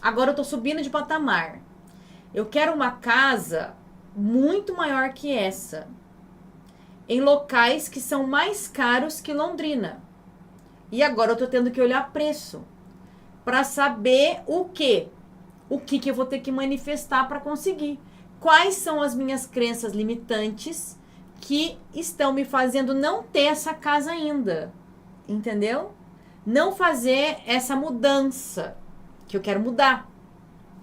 Agora eu tô subindo de patamar. Eu quero uma casa muito maior que essa. Em locais que são mais caros que Londrina. E agora eu tô tendo que olhar preço. Para saber o quê? O que eu vou ter que manifestar para conseguir. Quais são as minhas crenças limitantes que estão me fazendo não ter essa casa ainda. Entendeu? Não fazer essa mudança que eu quero mudar.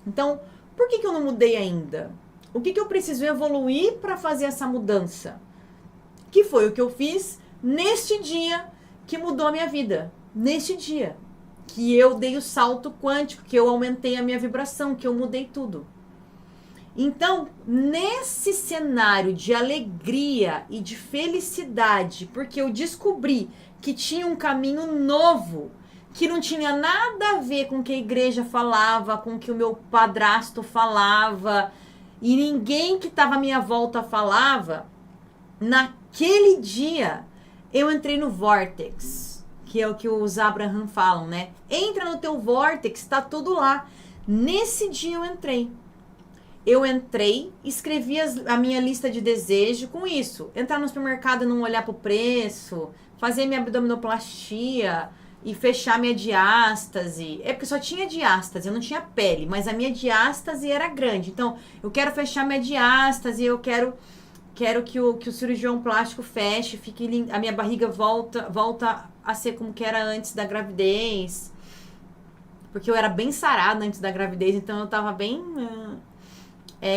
Então, por que eu não mudei ainda? O que eu preciso evoluir para fazer essa mudança? Que foi o que eu fiz neste dia que mudou a minha vida. Neste dia que eu dei o salto quântico, que eu aumentei a minha vibração, que eu mudei tudo. Então, nesse cenário de alegria e de felicidade, porque eu descobri que tinha um caminho novo, que não tinha nada a ver com o que a igreja falava, com o que o meu padrasto falava, e ninguém que estava à minha volta falava, naquele dia eu entrei no Vortex, que é o que os Abraham falam, né? Entra no teu Vortex, tá tudo lá. Nesse dia eu entrei. Eu entrei, escrevi a minha lista de desejo com isso. Entrar no supermercado e não olhar pro preço, fazer minha abdominoplastia e fechar minha diástase. É porque só tinha diástase, eu não tinha pele, mas a minha diástase era grande. Então, eu quero fechar minha diástase, eu quero que o cirurgião plástico feche, fique a minha barriga volta a ser como que era antes da gravidez. Porque eu era bem sarada antes da gravidez, então eu tava bem...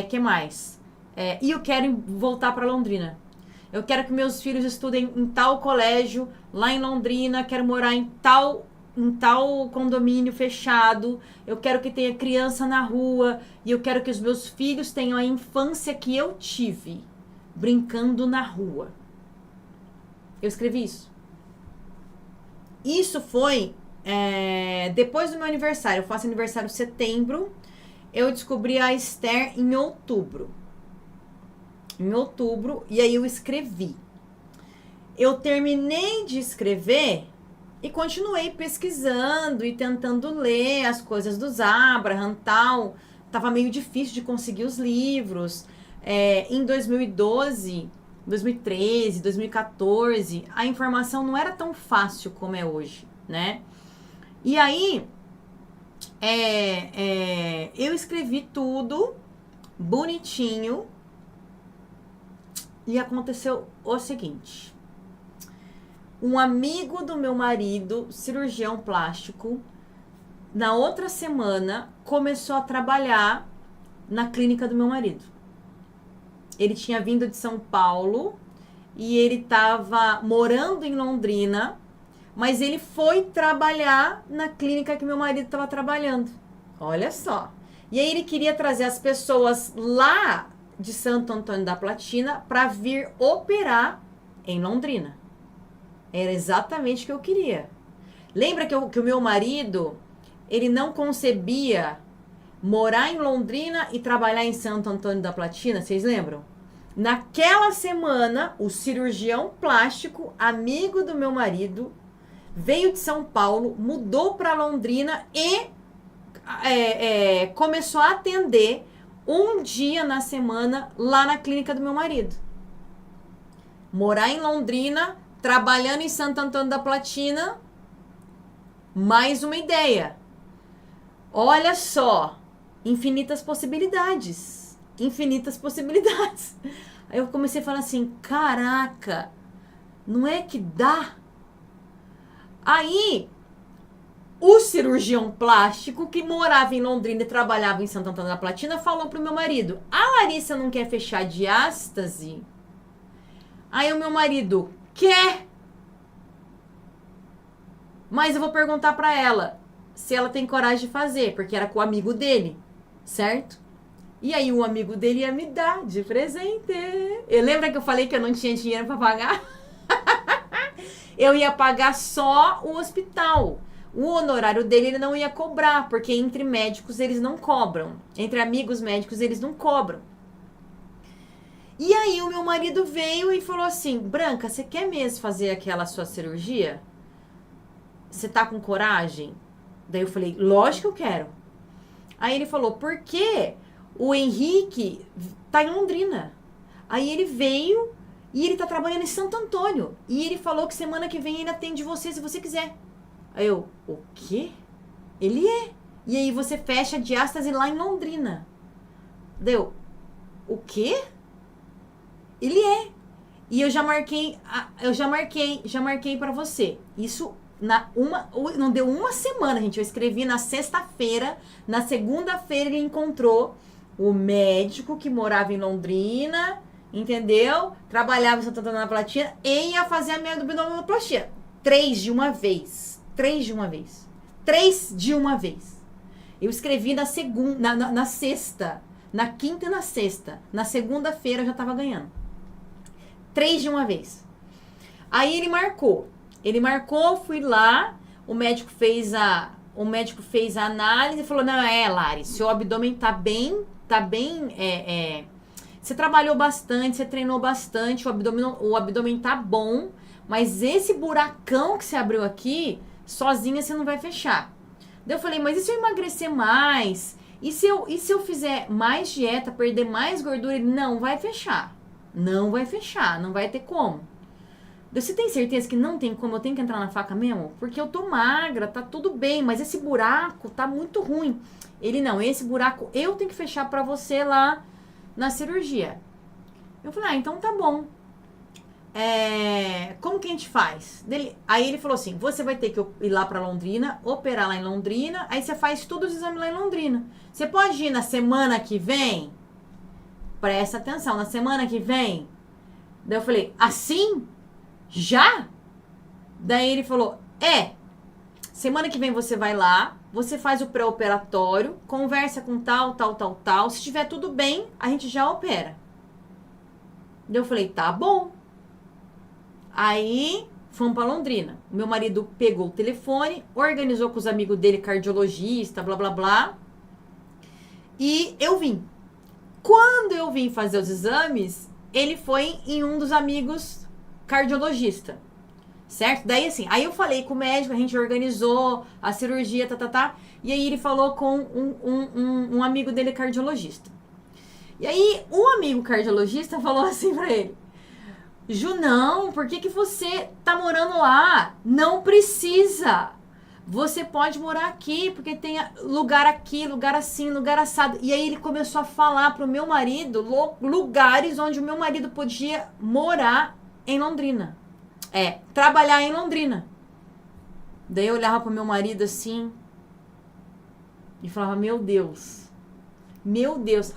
que mais? E eu quero voltar para Londrina. Eu quero que meus filhos estudem em tal colégio, lá em Londrina. Quero morar em tal condomínio fechado. Eu quero que tenha criança na rua. E eu quero que os meus filhos tenham a infância que eu tive, brincando na rua. Eu escrevi isso. Isso foi depois do meu aniversário. Eu faço aniversário em setembro. Eu descobri a Esther em outubro. E aí eu escrevi. Eu terminei de escrever e continuei pesquisando e tentando ler as coisas dos Abraham e tal. Tava meio difícil de conseguir os livros. Em 2012, 2013, 2014, a informação não era tão fácil como é hoje, né? E aí... eu escrevi tudo bonitinho e aconteceu o seguinte: um amigo do meu marido, cirurgião plástico, na outra semana começou a trabalhar na clínica do meu marido. Ele tinha vindo de São Paulo e ele estava morando em Londrina, mas ele foi trabalhar na clínica que meu marido estava trabalhando. Olha só. E aí ele queria trazer as pessoas lá de Santo Antônio da Platina para vir operar em Londrina. Era exatamente o que eu queria. Lembra que o meu marido, ele não concebia morar em Londrina e trabalhar em Santo Antônio da Platina? Vocês lembram? Naquela semana, o cirurgião plástico, amigo do meu marido, veio de São Paulo, mudou para Londrina e começou a atender um dia na semana lá na clínica do meu marido. Morar em Londrina, trabalhando em Santo Antônio da Platina, mais uma ideia. Olha só, infinitas possibilidades. Infinitas possibilidades. Aí eu comecei a falar assim, caraca, não é que dá? Aí, o cirurgião plástico que morava em Londrina e trabalhava em Santo Antônio da Platina falou pro meu marido, a Larissa não quer fechar diástase? Aí o meu marido, quer? Mas eu vou perguntar pra ela se ela tem coragem de fazer, porque era com o amigo dele, certo? E aí o amigo dele ia me dar de presente. Lembra que eu falei que eu não tinha dinheiro pra pagar? Eu ia pagar só o hospital. O honorário dele ele não ia cobrar, porque entre médicos eles não cobram. Entre amigos médicos eles não cobram. E aí o meu marido veio e falou assim, Branca, você quer mesmo fazer aquela sua cirurgia? Você tá com coragem? Daí eu falei, lógico que eu quero. Aí ele falou, por quê? O Henrique tá em Londrina. Aí ele veio e ele tá trabalhando em Santo Antônio. E ele falou que semana que vem ele atende você se você quiser. Aí eu, o quê? Ele é. E aí você fecha a diástase lá em Londrina. Deu, o quê? Ele é. E eu já marquei pra você. Isso não deu uma semana, gente. Eu escrevi na sexta-feira. Na segunda-feira ele encontrou o médico que morava em Londrina, entendeu? Trabalhava em Santo Antônio da Platina e ia fazer a minha abdominoplastia. 3 de uma vez. Eu escrevi na segunda, na sexta, na quinta e na sexta. Na segunda-feira eu já tava ganhando. 3 de uma vez. Aí ele marcou, fui lá, o médico fez a análise e falou, não, Lari, seu abdômen tá bem, você trabalhou bastante, você treinou bastante, o abdômen tá bom, mas esse buracão que você abriu aqui, sozinha você não vai fechar. Daí eu falei, mas e se eu emagrecer mais? E se eu fizer mais dieta, perder mais gordura? Ele, não vai fechar, não vai ter como. Você tem certeza que não tem como, eu tenho que entrar na faca mesmo? Porque eu tô magra, tá tudo bem, mas esse buraco tá muito ruim. Ele, não, esse buraco eu tenho que fechar pra você lá na cirurgia. Eu falei, então tá bom. Como que a gente faz? Aí ele falou assim, você vai ter que ir lá pra Londrina, operar lá em Londrina, aí você faz todos os exames lá em Londrina. Você pode ir na semana que vem? Presta atenção, na semana que vem? Daí eu falei, assim? Já? Daí ele falou, semana que vem você vai lá, você faz o pré-operatório, conversa com tal. Se tiver tudo bem, a gente já opera. Daí eu falei, tá bom. Aí, fomos pra Londrina. O meu marido pegou o telefone, organizou com os amigos dele, cardiologista, blá, blá, blá. E eu vim. Quando eu vim fazer os exames, ele foi em um dos amigos cardiologista, certo? Daí assim, aí eu falei com o médico, a gente organizou a cirurgia, e aí ele falou com um amigo dele cardiologista. E aí o amigo cardiologista falou assim pra ele, Ju, não, por que você tá morando lá? Não precisa. Você pode morar aqui, porque tem lugar aqui, lugar assim, lugar assado. E aí ele começou a falar pro meu marido lugares onde o meu marido podia morar em Londrina. Trabalhar em Londrina. Daí eu olhava pro meu marido assim e falava, meu Deus.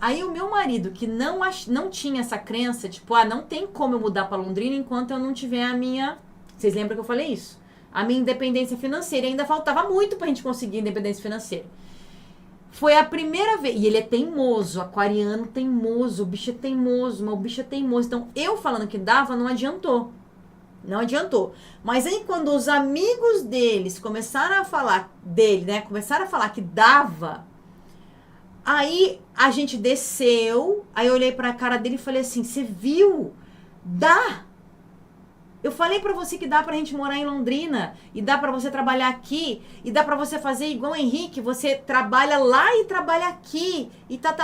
Aí o meu marido, que não tinha essa crença, tipo, não tem como eu mudar pra Londrina enquanto eu não tiver a minha... Vocês lembram que eu falei isso? A minha independência financeira. Ainda faltava muito pra gente conseguir independência financeira. Foi a primeira vez. E ele é teimoso, aquariano teimoso, o bicho é teimoso, mas o bicho é teimoso. Então, eu falando que dava, não adiantou. Não adiantou. Mas aí, quando os amigos deles começaram a falar dele, né? Começaram a falar que dava. Aí, a gente desceu. Aí, eu olhei pra cara dele e falei assim, você viu? Dá! Eu falei pra você que dá pra gente morar em Londrina, e dá pra você trabalhar aqui, e dá pra você fazer igual o Henrique, você trabalha lá e trabalha aqui, e tá.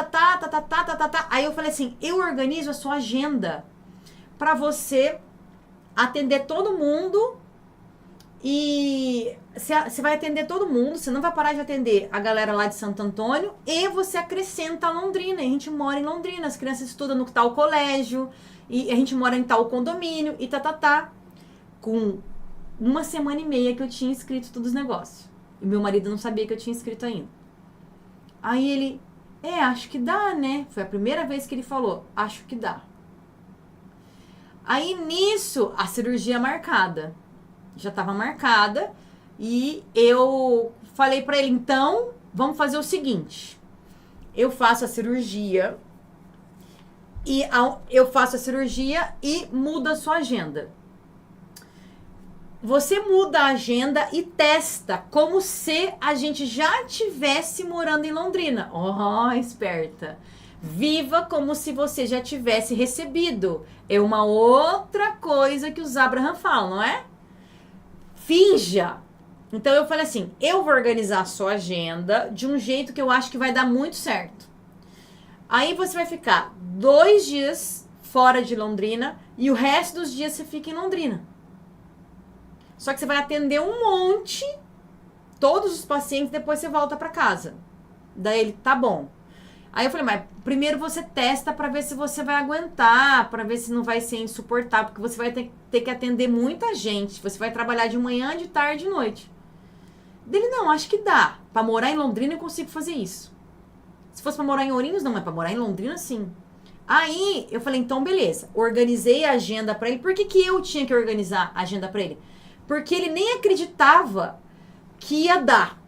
Aí eu falei assim, eu organizo a sua agenda pra você atender todo mundo, e você vai atender todo mundo, você não vai parar de atender a galera lá de Santo Antônio, e você acrescenta a Londrina, e a gente mora em Londrina, as crianças estudam no tal colégio, e a gente mora em tal condomínio, e com 1 semana e meia que eu tinha escrito todos os negócios. E meu marido não sabia que eu tinha escrito ainda. Aí ele, acho que dá, né? Foi a primeira vez que ele falou, acho que dá. Aí nisso, a cirurgia marcada. Já estava marcada. E eu falei pra ele, então, vamos fazer o seguinte. Eu faço a cirurgia e mudo a sua agenda. Você muda a agenda e testa como se a gente já tivesse morando em Londrina. Oh, esperta. Viva como se você já tivesse recebido. É uma outra coisa que os Abraham falam, não é? Finja. Então eu falei assim, eu vou organizar a sua agenda de um jeito que eu acho que vai dar muito certo. Aí você vai ficar 2 dias fora de Londrina e o resto dos dias você fica em Londrina. Só que você vai atender um monte, todos os pacientes, depois você volta pra casa. Daí ele, tá bom. Aí eu falei, mas primeiro você testa pra ver se você vai aguentar, pra ver se não vai ser insuportável, porque você vai ter que atender muita gente. Você vai trabalhar de manhã, de tarde e de noite. Dele, não, acho que dá. Pra morar em Londrina eu consigo fazer isso. Se fosse pra morar em Ourinhos, não, mas pra morar em Londrina, sim. Aí eu falei, então beleza. Organizei a agenda pra ele. Por que eu tinha que organizar a agenda pra ele? Porque ele nem acreditava que ia dar.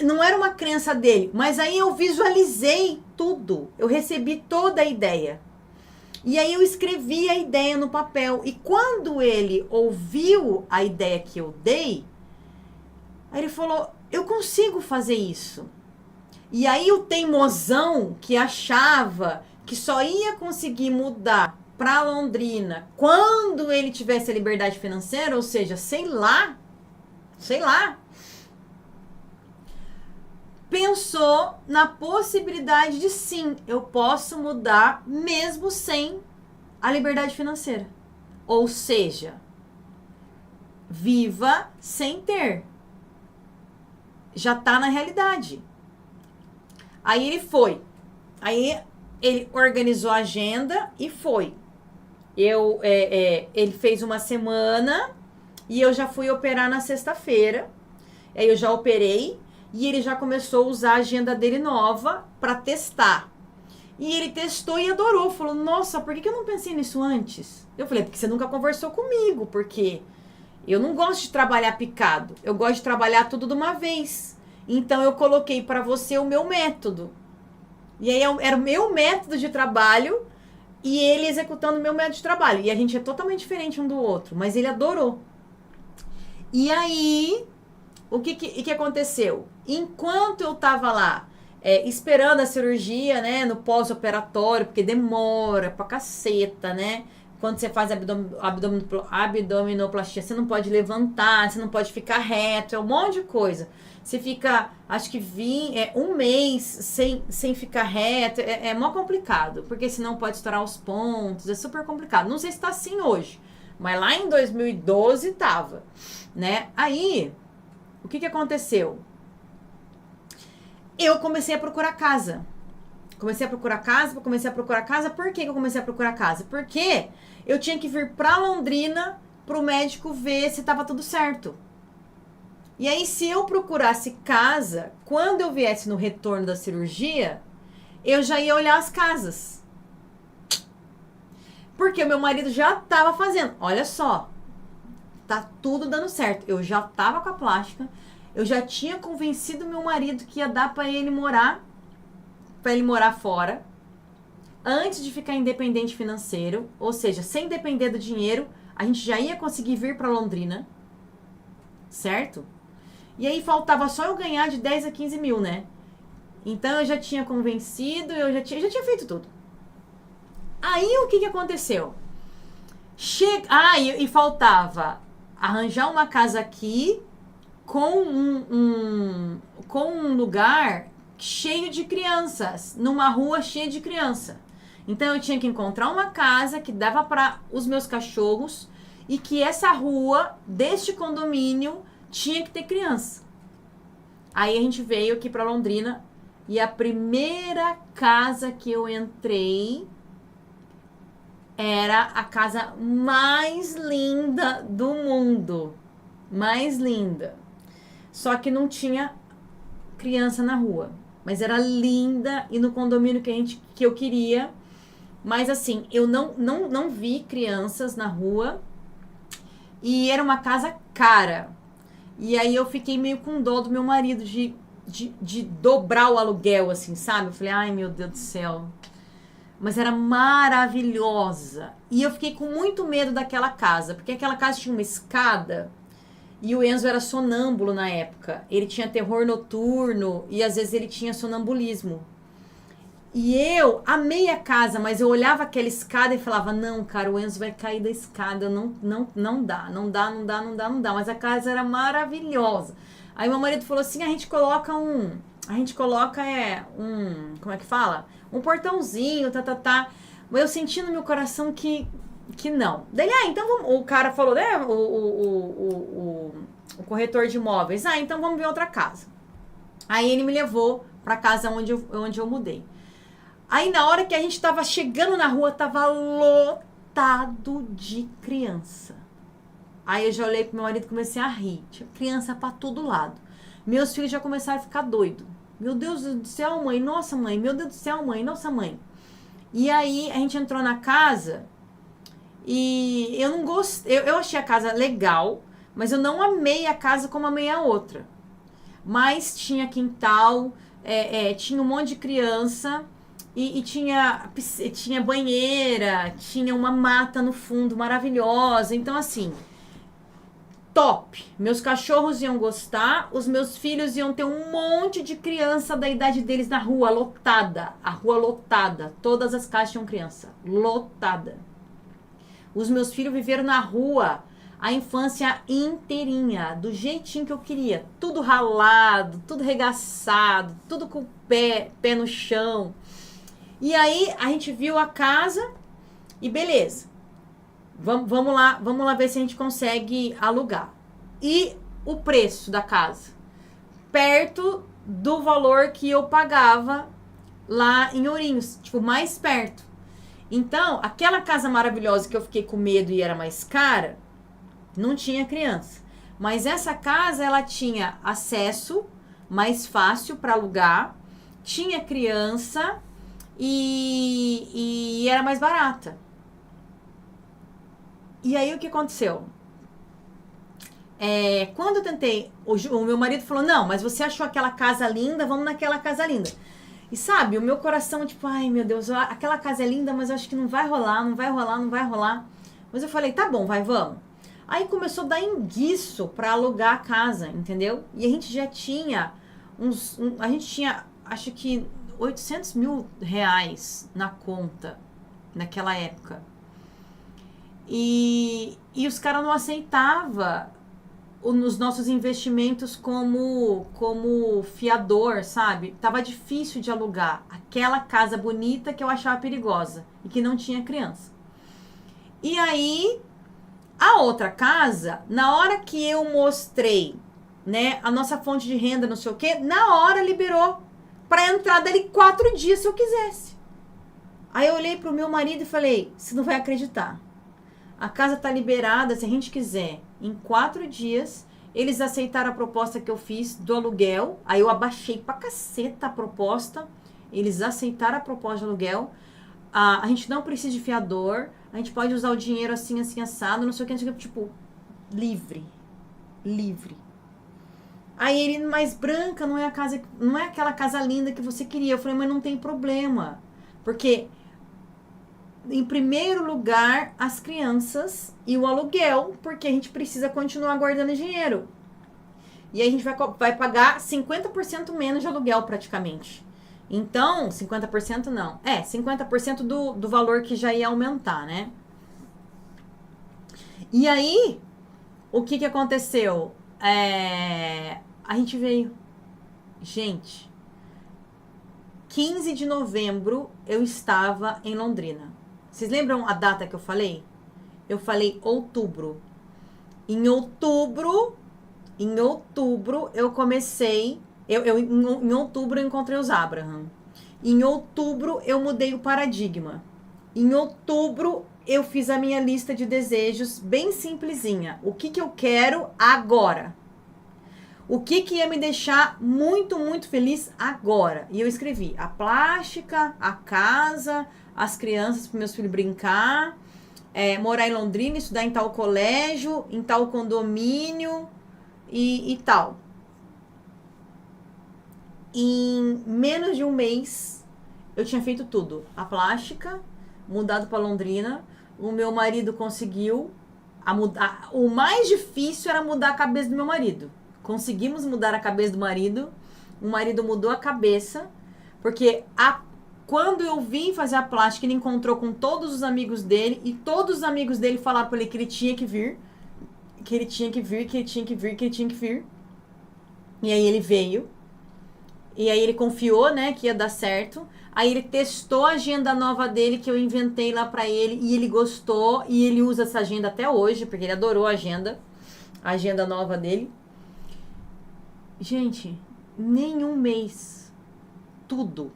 Não era uma crença dele. Mas aí eu visualizei tudo. Eu recebi toda a ideia. E aí eu escrevi a ideia no papel. E quando ele ouviu a ideia que eu dei, aí ele falou, eu consigo fazer isso. E aí o teimosão que achava que só ia conseguir mudar para Londrina quando ele tivesse a liberdade financeira, ou seja, sei lá, pensou na possibilidade de sim, eu posso mudar mesmo sem a liberdade financeira. Ou seja, viva sem ter. Já tá na realidade. Aí ele foi. Aí ele organizou a agenda e foi. Ele fez 1 semana e eu já fui operar na sexta-feira. Aí eu já operei e ele já começou a usar a agenda dele nova para testar. E ele testou e adorou. Falou, nossa, por que eu não pensei nisso antes? Eu falei, porque você nunca conversou comigo, porque eu não gosto de trabalhar picado. Eu gosto de trabalhar tudo de uma vez. Então eu coloquei para você o meu método. E aí era o meu método de trabalho e ele executando o meu método de trabalho. E a gente é totalmente diferente um do outro, mas ele adorou. E aí, o que aconteceu? Enquanto eu tava lá, esperando a cirurgia, né, no pós-operatório, porque demora pra caceta, né? Quando você faz abdominoplastia, você não pode levantar, você não pode ficar reto, é um monte de coisa. Você fica, acho que 1 mês sem ficar reto, é mó complicado, porque senão pode estourar os pontos, é super complicado. Não sei se tá assim hoje, mas lá em 2012 tava, né? Aí, o que aconteceu? Eu comecei a procurar casa. Por que eu comecei a procurar casa? Porque eu tinha que vir pra Londrina pro médico ver se tava tudo certo. E aí, se eu procurasse casa, quando eu viesse no retorno da cirurgia, eu já ia olhar as casas. Porque o meu marido já tava fazendo. Olha só, tá tudo dando certo. Eu já tava com a plástica, Eu já tinha convencido meu marido que ia dar para ele morar fora, antes de ficar independente financeiro, ou seja, sem depender do dinheiro, a gente já ia conseguir vir para Londrina, certo? E aí faltava só eu ganhar de 10 a 15 mil, né? Então eu já tinha convencido, eu já tinha feito tudo. Aí o que aconteceu? E faltava arranjar uma casa aqui com um lugar cheio de crianças, numa rua cheia de criança. Então eu tinha que encontrar uma casa que dava para os meus cachorros e que essa rua deste condomínio tinha que ter criança. Aí a gente veio aqui para Londrina e a primeira casa que eu entrei era a casa mais linda do mundo. Mais linda. Só que não tinha criança na rua. Mas era linda e no condomínio que eu queria. Mas assim, eu não vi crianças na rua. E era uma casa cara. E aí eu fiquei meio com dó do meu marido de dobrar o aluguel, assim, sabe? Eu falei, ai meu Deus do céu. Mas era maravilhosa. E eu fiquei com muito medo daquela casa. Porque aquela casa tinha uma escada. E o Enzo era sonâmbulo na época. Ele tinha terror noturno. E às vezes ele tinha sonambulismo. E eu amei a casa, mas eu olhava aquela escada e falava, não, cara, o Enzo vai cair da escada. Não dá. Mas a casa era maravilhosa. Aí meu marido falou assim, a gente coloca como é que fala? Um portãozinho, Mas eu senti no meu coração que não. Daí, então vamos, o cara falou, né? O corretor de imóveis, então vamos ver outra casa. Aí ele me levou pra casa onde eu mudei. Aí na hora que a gente tava chegando na rua, tava lotado de criança. Aí eu já olhei pro meu marido e comecei a rir. Tinha criança pra todo lado. Meus filhos já começaram a ficar doidos. Meu Deus do céu, mãe, nossa mãe, meu Deus do céu, mãe, nossa mãe. E aí a gente entrou na casa e eu não gostei, eu achei a casa legal, mas eu não amei a casa como amei a outra. Mas tinha quintal, tinha um monte de criança e tinha banheira, tinha uma mata no fundo maravilhosa. Então assim, top. Meus cachorros iam gostar, os meus filhos iam ter um monte de criança da idade deles na rua, lotada. A rua lotada. Todas as casas tinham criança. Lotada. Os meus filhos viveram na rua a infância inteirinha, do jeitinho que eu queria. Tudo ralado, tudo regaçado, tudo com o pé no chão. E aí a gente viu a casa e beleza. Vamos lá ver se a gente consegue alugar. E o preço da casa? Perto do valor que eu pagava lá em Ourinhos, tipo, mais perto. Então, aquela casa maravilhosa que eu fiquei com medo e era mais cara, não tinha criança. Mas essa casa, ela tinha acesso mais fácil para alugar, tinha criança e era mais barata. E aí o que aconteceu? Quando eu tentei, o meu marido falou, não, mas você achou aquela casa linda, vamos naquela casa linda. E sabe, o meu coração, tipo, ai meu Deus, aquela casa é linda, mas eu acho que não vai rolar. Mas eu falei, tá bom, vamos. Aí começou a dar enguiço pra alugar a casa, entendeu? E a gente já tinha acho que 800 mil reais na conta naquela época. E os caras não aceitavam os nossos investimentos como fiador, sabe? Tava difícil de alugar aquela casa bonita que eu achava perigosa e que não tinha criança. E aí, a outra casa, na hora que eu mostrei, né, a nossa fonte de renda, não sei o quê, na hora liberou para entrar dali 4 dias se eu quisesse. Aí eu olhei pro meu marido e falei, você não vai acreditar. A casa tá liberada, se a gente quiser, em 4 dias. Eles aceitaram a proposta que eu fiz do aluguel. Aí eu abaixei pra caceta a proposta. Eles aceitaram a proposta de aluguel. A gente não precisa de fiador. A gente pode usar o dinheiro assim, assado, não sei o que. Tipo, livre. Aí ele, mas Branca, não é aquela casa linda que você queria. Eu falei, mas não tem problema. Porque, em primeiro lugar, as crianças e o aluguel, porque a gente precisa continuar guardando dinheiro. E aí a gente vai pagar 50% menos de aluguel praticamente. Então, 50% não. 50% do valor que já ia aumentar, né? E aí, o que aconteceu? A gente veio. Gente, 15 de novembro eu estava em Londrina. Vocês lembram a data que eu falei? Eu falei outubro. Em outubro eu comecei. Em outubro eu encontrei os Abraham. Em outubro eu mudei o paradigma. Em outubro eu fiz a minha lista de desejos bem simplesinha. O que eu quero agora? O que ia me deixar muito, muito feliz agora? E eu escrevi a plástica, a casa, as crianças para meus filhos brincar, morar em Londrina, estudar em tal colégio, em tal condomínio e tal. Em menos de um mês, eu tinha feito tudo. A plástica, mudado para Londrina, o meu marido conseguiu mudar. O mais difícil era mudar a cabeça do meu marido. Conseguimos mudar a cabeça do marido. O marido mudou a cabeça, porque quando eu vim fazer a plástica, ele encontrou com todos os amigos dele, e todos os amigos dele falaram para ele que ele tinha que vir, que ele tinha que vir, que ele tinha que vir, que ele tinha que vir. E aí ele veio. E aí ele confiou, né, que ia dar certo. Aí ele testou a agenda nova dele, que eu inventei lá pra ele, e ele gostou, e ele usa essa agenda até hoje, porque ele adorou a agenda nova dele. Gente, nenhum mês. Tudo.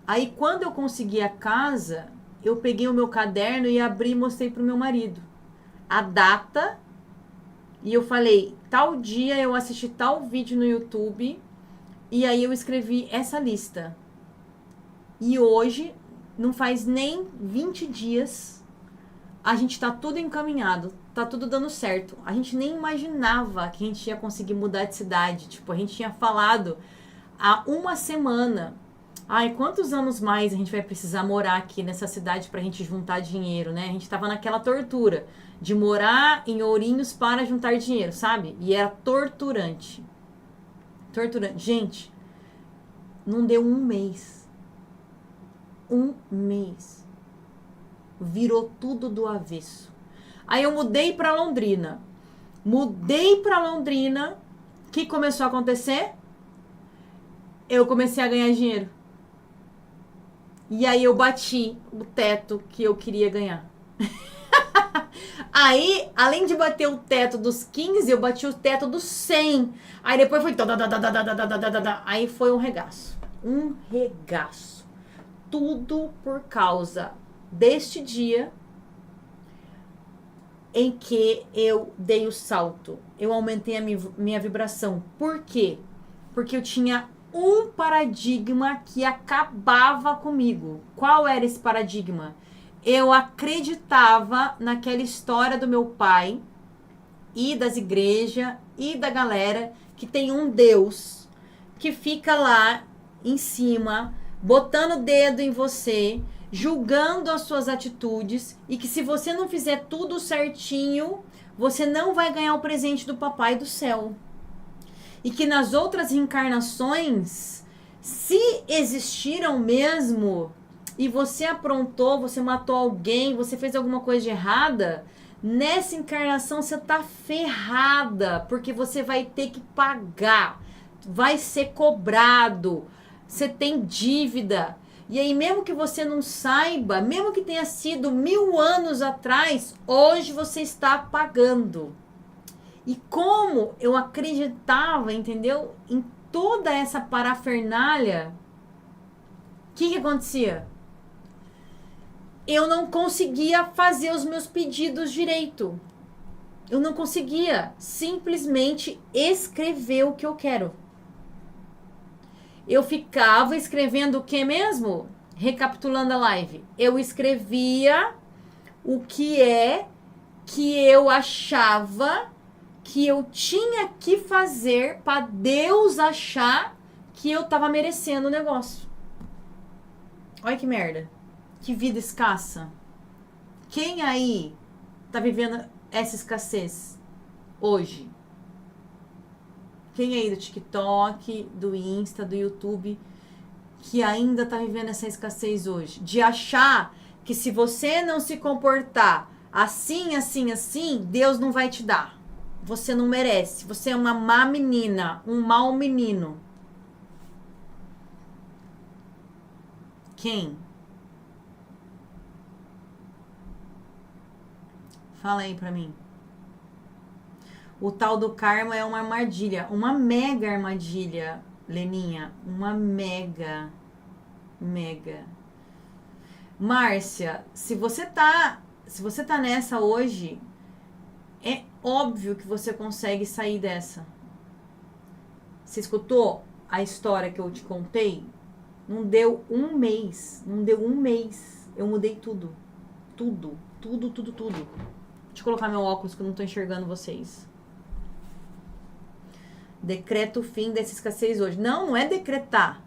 Aí quando eu consegui a casa, eu peguei o meu caderno e abri e mostrei pro meu marido a data, e eu falei, tal dia eu assisti tal vídeo no YouTube, e aí eu escrevi essa lista. E hoje, não faz nem 20 dias, a gente tá tudo encaminhado, tá tudo dando certo. A gente nem imaginava que a gente ia conseguir mudar de cidade. Tipo, a gente tinha falado há uma semana. Ai, quantos anos mais a gente vai precisar morar aqui nessa cidade pra gente juntar dinheiro, né? A gente tava naquela tortura de morar em Ourinhos para juntar dinheiro, sabe? E era torturante. Torturante. Gente, não deu um mês. Um mês. Virou tudo do avesso. Aí eu mudei pra Londrina. O que começou a acontecer? Eu comecei a ganhar dinheiro. E aí eu bati o teto que eu queria ganhar. Aí, além de bater o teto dos 15, eu bati o teto dos 100. Aí depois foi... Aí foi um regaço. Um regaço. Tudo por causa deste dia em que eu dei o salto. Eu aumentei a minha vibração. Por quê? Porque eu tinha um paradigma que acabava comigo. Qual era esse paradigma? Eu acreditava naquela história do meu pai e das igrejas e da galera que tem um Deus que fica lá em cima, botando o dedo em você, julgando as suas atitudes, e que se você não fizer tudo certinho, você não vai ganhar o presente do papai do céu. E que nas outras reencarnações, se existiram mesmo, e você aprontou, você matou alguém, você fez alguma coisa de errada, nessa encarnação você tá ferrada, porque você vai ter que pagar, vai ser cobrado, você tem dívida. E aí, mesmo que você não saiba, mesmo que tenha sido 1000 anos atrás, hoje você está pagando. E como eu acreditava, entendeu? Em toda essa parafernália, o que acontecia? Eu não conseguia fazer os meus pedidos direito. Eu não conseguia simplesmente escrever o que eu quero. Eu ficava escrevendo o que mesmo? Recapitulando a live. Eu escrevia o que eu achava que eu tinha que fazer para Deus achar que eu tava merecendo o negócio. Olha que merda. Que vida escassa. Quem aí tá vivendo essa escassez hoje? Quem aí do TikTok, do Insta, do YouTube, que ainda tá vivendo essa escassez hoje? De achar que se você não se comportar assim, assim, assim, Deus não vai te dar. Você não merece. Você é uma má menina, um mau menino. Quem? Fala aí pra mim. O tal do karma é uma armadilha. Uma mega armadilha, Leninha. Uma mega. Márcia, se você tá nessa hoje, é óbvio que você consegue sair dessa. Você escutou a história que eu te contei? Não deu um mês. Eu mudei tudo. Tudo. Deixa eu colocar meu óculos que eu não tô enxergando vocês. Decreto o fim dessa escassez hoje. Não é decretar.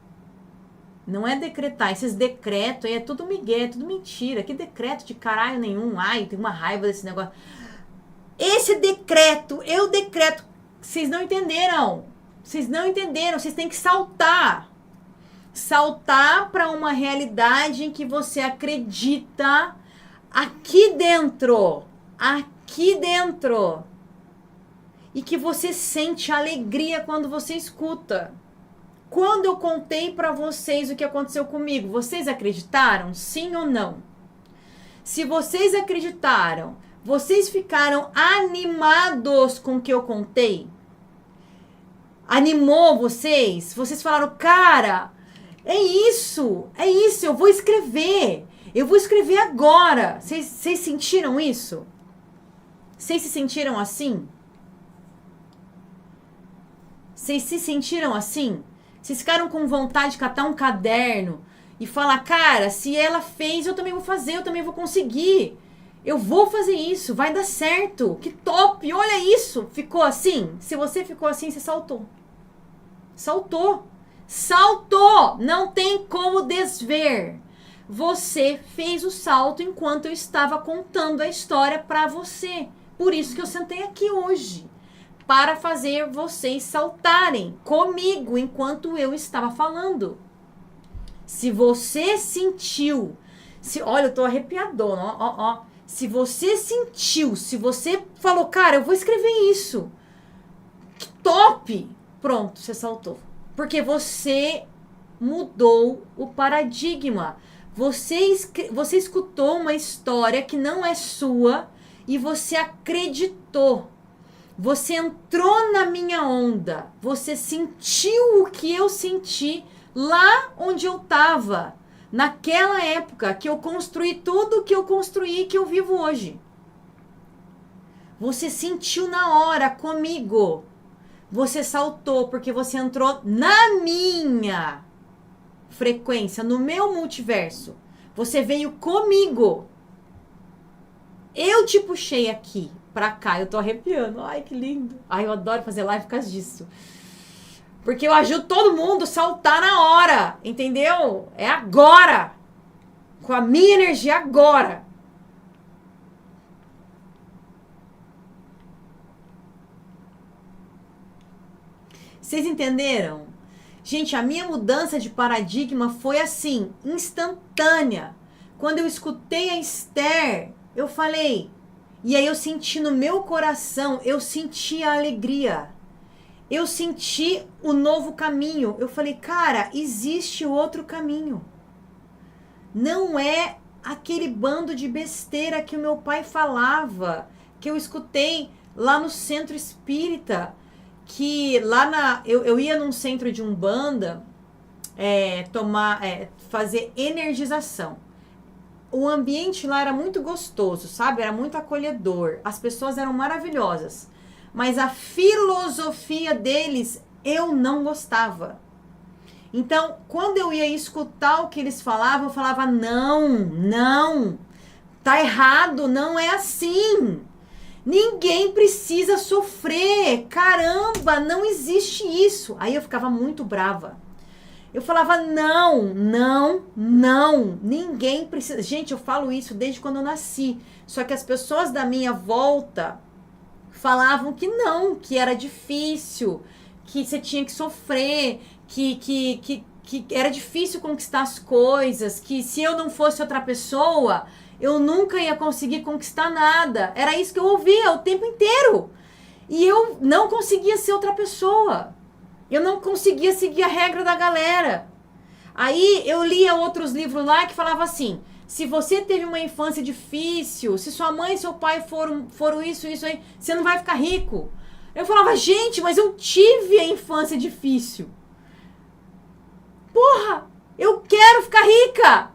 Não é decretar. Esses decretos aí é tudo migué, é tudo mentira. Que decreto de caralho nenhum. Ai, tem uma raiva desse negócio. Esse decreto, eu decreto. Vocês não entenderam. Vocês têm que saltar. Saltar para uma realidade em que você acredita aqui dentro. E que você sente alegria quando você escuta. Quando eu contei para vocês o que aconteceu comigo, vocês acreditaram? Sim ou não? Se vocês acreditaram, vocês ficaram animados com o que eu contei? Animou vocês? Vocês falaram, cara, é isso, eu vou escrever agora. Vocês sentiram isso? Vocês se sentiram assim? Vocês se sentiram assim? Vocês ficaram com vontade de catar um caderno e falar, cara, se ela fez, eu também vou fazer, eu também vou conseguir. Eu vou fazer isso, vai dar certo. Que top, olha isso. Ficou assim? Se você ficou assim, você saltou. Saltou. Não tem como desver. Você fez o salto enquanto eu estava contando a história para você. Por isso que eu sentei aqui hoje. Para fazer vocês saltarem comigo enquanto eu estava falando. Se você sentiu, olha, eu tô arrepiadona, ó. Se você sentiu, se você falou, cara, eu vou escrever isso. Que top! Pronto, você saltou. Porque você mudou o paradigma. Você escutou uma história que não é sua e você acreditou. Você entrou na minha onda. Você sentiu o que eu senti lá onde eu estava. Naquela época que eu construí tudo o que eu construí e que eu vivo hoje. Você sentiu na hora comigo. Você saltou porque você entrou na minha frequência, no meu multiverso. Você veio comigo. Eu te puxei aqui pra cá. Eu tô arrepiando. Ai, que lindo. Ai, eu adoro fazer live por causa disso. Porque eu ajudo todo mundo a saltar na hora. Entendeu? É agora. Com a minha energia agora. Vocês entenderam? Gente, a minha mudança de paradigma foi assim, instantânea. Quando eu escutei a Esther, eu falei... E aí eu senti no meu coração, eu senti a alegria. Eu senti o novo caminho. Eu falei, cara, existe outro caminho. Não é aquele bando de besteira que o meu pai falava, que eu escutei lá no centro espírita, que lá eu ia num centro de Umbanda fazer energização. O ambiente lá era muito gostoso, sabe? Era muito acolhedor. As pessoas eram maravilhosas. Mas a filosofia deles eu não gostava. Então, quando eu ia escutar o que eles falavam, eu falava, não, tá errado, não é assim. Ninguém precisa sofrer. Caramba, não existe isso. Aí eu ficava muito brava. Eu falava, não, ninguém precisa. Gente, eu falo isso desde quando eu nasci. Só que as pessoas da minha volta falavam que não, que era difícil, que você tinha que sofrer, que era difícil conquistar as coisas, que se eu não fosse outra pessoa, eu nunca ia conseguir conquistar nada. Era isso que eu ouvia o tempo inteiro. E eu não conseguia ser outra pessoa. Eu não conseguia seguir a regra da galera. Aí eu lia outros livros lá que falavam assim, se você teve uma infância difícil, se sua mãe e seu pai foram isso aí, você não vai ficar rico. Eu falava, gente, mas eu tive a infância difícil. Porra, eu quero ficar rica.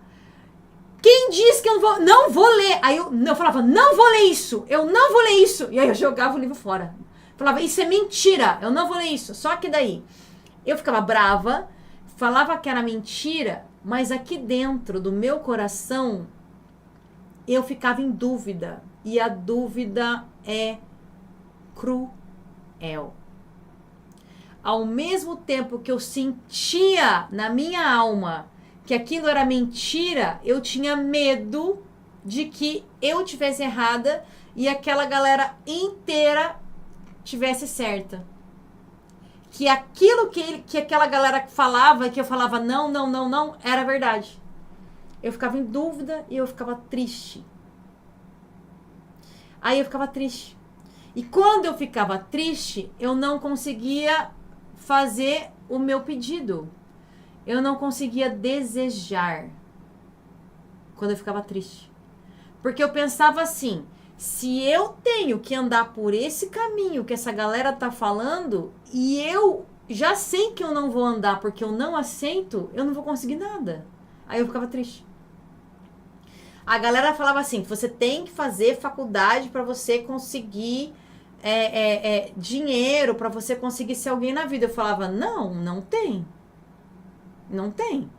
Quem disse que eu não vou ler? Aí eu falava, não vou ler isso, eu não vou ler isso. E aí eu jogava o livro fora. Falava, isso é mentira, eu não vou ler isso. Só que daí, eu ficava brava, falava que era mentira, mas aqui dentro do meu coração, eu ficava em dúvida. E a dúvida é cruel. Ao mesmo tempo que eu sentia na minha alma que aquilo era mentira, eu tinha medo de que eu tivesse errada e aquela galera inteira tivesse certa. Que aquilo que aquela galera falava, que eu falava não, era verdade. Eu ficava em dúvida e eu ficava triste. Aí eu ficava triste. E quando eu ficava triste, eu não conseguia fazer o meu pedido. Eu não conseguia desejar. Quando eu ficava triste. Porque eu pensava assim, se eu tenho que andar por esse caminho que essa galera tá falando, e eu já sei que eu não vou andar porque eu não aceito, eu não vou conseguir nada. Aí eu ficava triste. A galera falava assim, você tem que fazer faculdade para você conseguir dinheiro, para você conseguir ser alguém na vida. Eu falava, não tem. Não tem.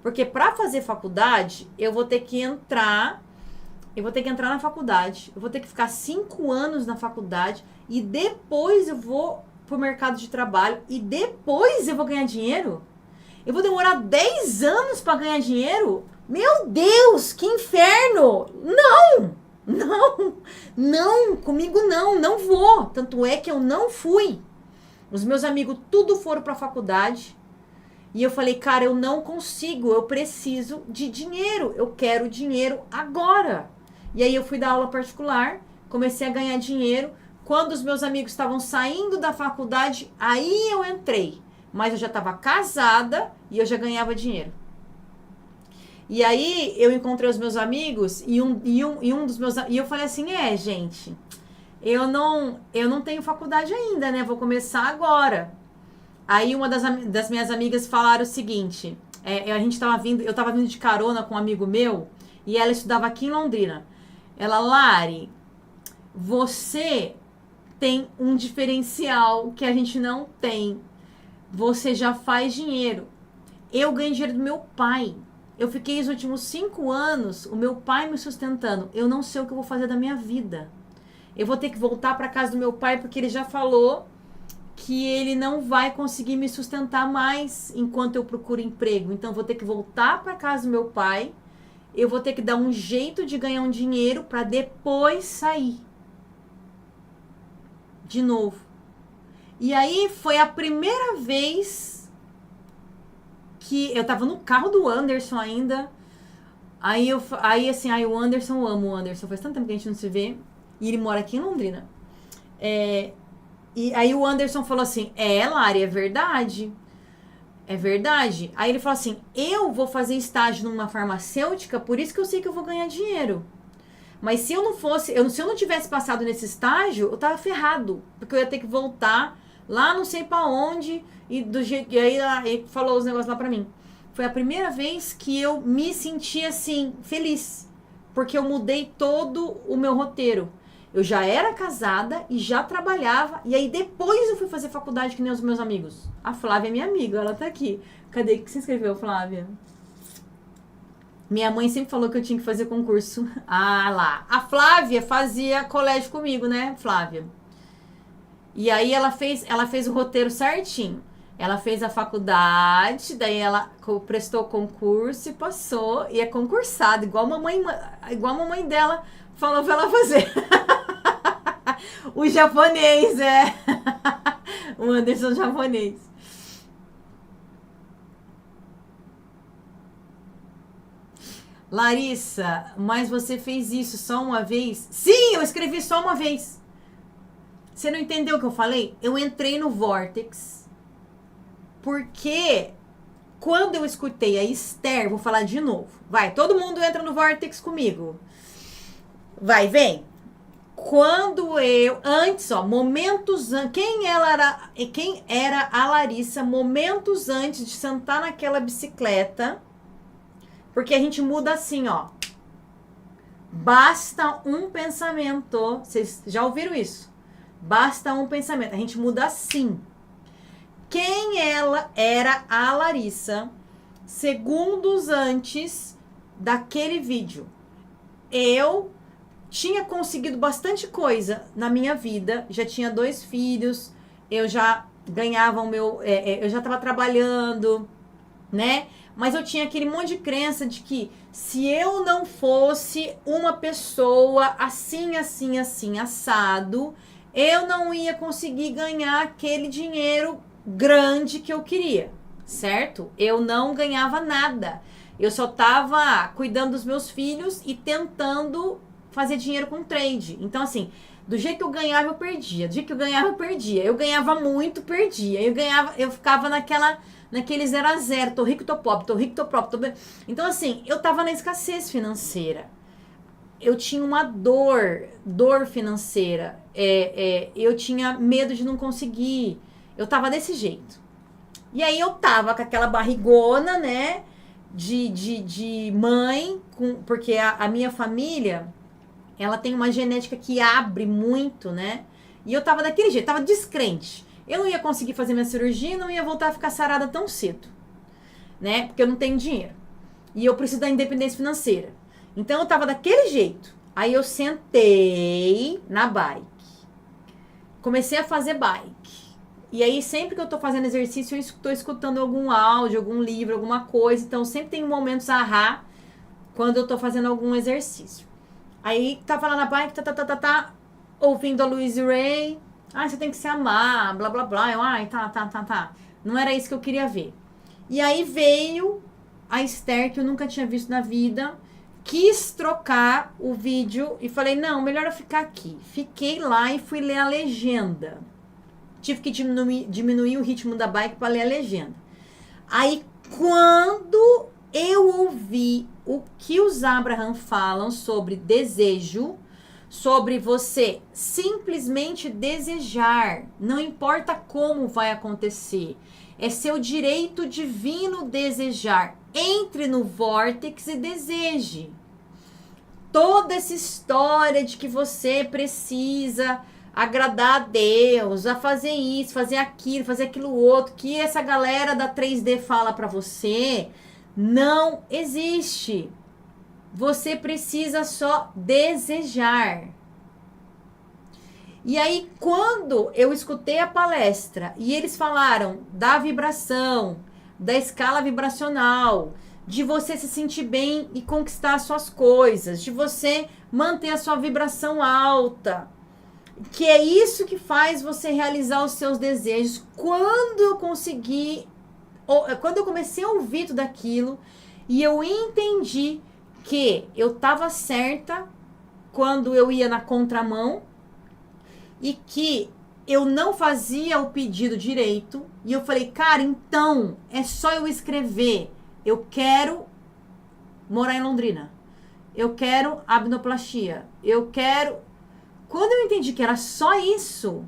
Porque para fazer faculdade, eu vou ter que entrar na faculdade, eu vou ter que ficar 5 anos na faculdade e depois eu vou pro mercado de trabalho e depois eu vou ganhar dinheiro? Eu vou demorar 10 anos para ganhar dinheiro? Meu Deus, que inferno! Não, comigo não vou. Tanto é que eu não fui. Os meus amigos tudo foram pra faculdade. E eu falei, cara, eu não consigo, eu preciso de dinheiro, eu quero dinheiro agora. E aí eu fui dar aula particular, comecei a ganhar dinheiro. Quando os meus amigos estavam saindo da faculdade, aí eu entrei. Mas eu já estava casada e eu já ganhava dinheiro. E aí eu encontrei os meus amigos e um dos meus... E eu falei assim, gente, eu não tenho faculdade ainda, né? Vou começar agora. Aí uma das minhas amigas falaram o seguinte, eu tava vindo de carona com um amigo meu e ela estudava aqui em Londrina. Ela, Lari, você tem um diferencial que a gente não tem. Você já faz dinheiro. Eu ganho dinheiro do meu pai. Eu fiquei os últimos 5 anos, o meu pai me sustentando. Eu não sei o que eu vou fazer da minha vida. Eu vou ter que voltar para casa do meu pai porque ele já falou que ele não vai conseguir me sustentar mais enquanto eu procuro emprego. Então, eu vou ter que voltar para casa do meu pai. Eu vou ter que dar um jeito de ganhar um dinheiro para depois sair. De novo. E aí, foi a primeira vez que eu tava no carro do Anderson ainda. Aí o Anderson, eu amo o Anderson. Faz tanto tempo que a gente não se vê. E ele mora aqui em Londrina. E aí o Anderson falou assim, Lari, é verdade. É verdade. Aí ele falou assim, eu vou fazer estágio numa farmacêutica, por isso que eu sei que eu vou ganhar dinheiro. Mas se eu não tivesse passado nesse estágio, eu tava ferrado. Porque eu ia ter que voltar lá não sei pra onde, e aí ele falou os negócios lá pra mim. Foi a primeira vez que eu me senti assim, feliz. Porque eu mudei todo o meu roteiro. Eu já era casada e já trabalhava. E aí depois eu fui fazer faculdade que nem os meus amigos. A Flávia é minha amiga, ela tá aqui. Cadê que você escreveu, Flávia? Minha mãe sempre falou que eu tinha que fazer concurso. Ah, lá. A Flávia fazia colégio comigo, né, Flávia? E aí ela fez o roteiro certinho. Ela fez a faculdade, daí ela prestou concurso e passou. E é concursada, igual a mamãe dela falou pra ela fazer. O japonês, é. O Anderson japonês. Larissa, mas você fez isso só uma vez? Sim, eu escrevi só uma vez. Você não entendeu o que eu falei? Eu entrei no Vortex porque quando eu escutei a Esther, vou falar de novo. Vai, todo mundo entra no Vortex comigo. Vai, vem. Quando antes, ó, momentos antes, quem era a Larissa momentos antes de sentar naquela bicicleta, porque a gente muda assim, ó. Basta um pensamento. Vocês já ouviram isso? Basta um pensamento. A gente muda assim. Quem ela era a Larissa segundos antes daquele vídeo? Eu tinha conseguido bastante coisa na minha vida. Já tinha 2 filhos. Eu já ganhava o meu... eu já estava trabalhando, né? Mas eu tinha aquele monte de crença de que se eu não fosse uma pessoa assim, assim, assim, assado, eu não ia conseguir ganhar aquele dinheiro grande que eu queria, certo? Eu não ganhava nada. Eu só tava cuidando dos meus filhos e tentando fazer dinheiro com trade. Então, assim, do jeito que eu ganhava, eu perdia. Do jeito que eu ganhava, eu perdia. Eu ganhava muito, perdia. Eu ficava naquele 0 a 0, tô rico, tô pobre, tô rico, tô pobre. Então, assim, eu tava na escassez financeira. Eu tinha uma dor financeira. Eu tinha medo de não conseguir. Eu tava desse jeito. E aí eu tava com aquela barrigona, né, de mãe, porque a minha família, ela tem uma genética que abre muito, né? E eu tava daquele jeito, tava descrente. Eu não ia conseguir fazer minha cirurgia, não ia voltar a ficar sarada tão cedo, né? Porque eu não tenho dinheiro. E eu preciso da independência financeira. Então eu tava daquele jeito. Aí eu sentei na bike. Comecei a fazer bike. E aí sempre que eu tô fazendo exercício, eu tô escutando algum áudio, algum livro, alguma coisa. Então sempre tem momentos ahá quando eu tô fazendo algum exercício. Aí tava lá na bike, ouvindo a Louise Ray. Ah, você tem que se amar, blá, blá, blá. Eu, ai, tá. Não era isso que eu queria ver. E aí veio a Esther, que eu nunca tinha visto na vida. Quis trocar o vídeo e falei, não, melhor eu ficar aqui. Fiquei lá e fui ler a legenda. Tive que diminuir o ritmo da bike para ler a legenda. Aí, quando eu ouvi o que os Abraham falam sobre desejo, sobre você simplesmente desejar, não importa como vai acontecer, é seu direito divino desejar. Entre no Vortex e deseje. Toda essa história de que você precisa agradar a Deus, a fazer isso, fazer aquilo outro, que essa galera da 3D fala pra você, não existe. Você precisa só desejar. E aí, quando eu escutei a palestra e eles falaram da vibração, da escala vibracional, de você se sentir bem e conquistar as suas coisas, de você manter a sua vibração alta, que é isso que faz você realizar os seus desejos. Quando eu comecei a ouvir tudo aquilo e eu entendi que eu estava certa quando eu ia na contramão e que eu não fazia o pedido direito, e eu falei, cara, então é só eu escrever, eu quero morar em Londrina, eu quero abdoplastia, eu quero... Quando eu entendi que era só isso,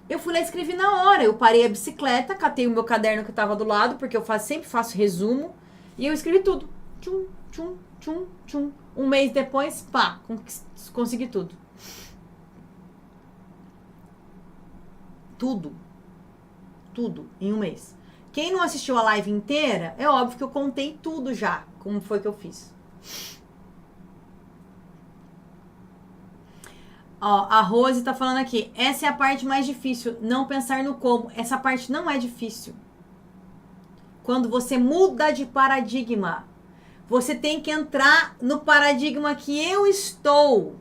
eu fui lá e escrevi na hora. Eu parei a bicicleta, catei o meu caderno que estava do lado, porque eu sempre faço resumo, e eu escrevi tudo. Tchum, tchum, tchum, tchum. Um mês depois, pá, consegui tudo. Tudo em um mês. Quem não assistiu a live inteira, é óbvio que eu contei tudo já, como foi que eu fiz. Ó, a Rose tá falando aqui. Essa é a parte mais difícil. Não pensar no como. Essa parte não é difícil. Quando você muda de paradigma, você tem que entrar no paradigma que eu estou.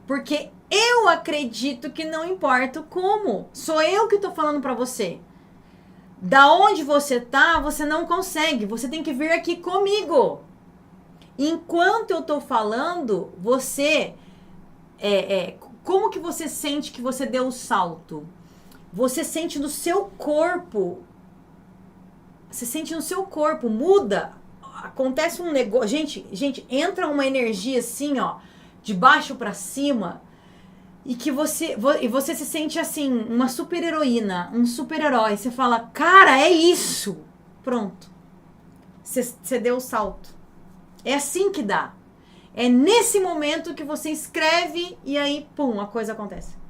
Porque eu acredito que não importa o como. Sou eu que tô falando pra você. Da onde você tá, você não consegue. Você tem que vir aqui comigo. Enquanto eu tô falando, você... como que você sente que você deu o salto? Você sente no seu corpo. Você sente no seu corpo, muda. Acontece um negócio. Gente, entra uma energia assim, ó, de baixo pra cima. E que você se sente assim, uma super heroína, um super herói. Você fala, cara, é isso. Pronto. Você deu o salto. É assim que dá. É nesse momento que você escreve e aí, pum, a coisa acontece.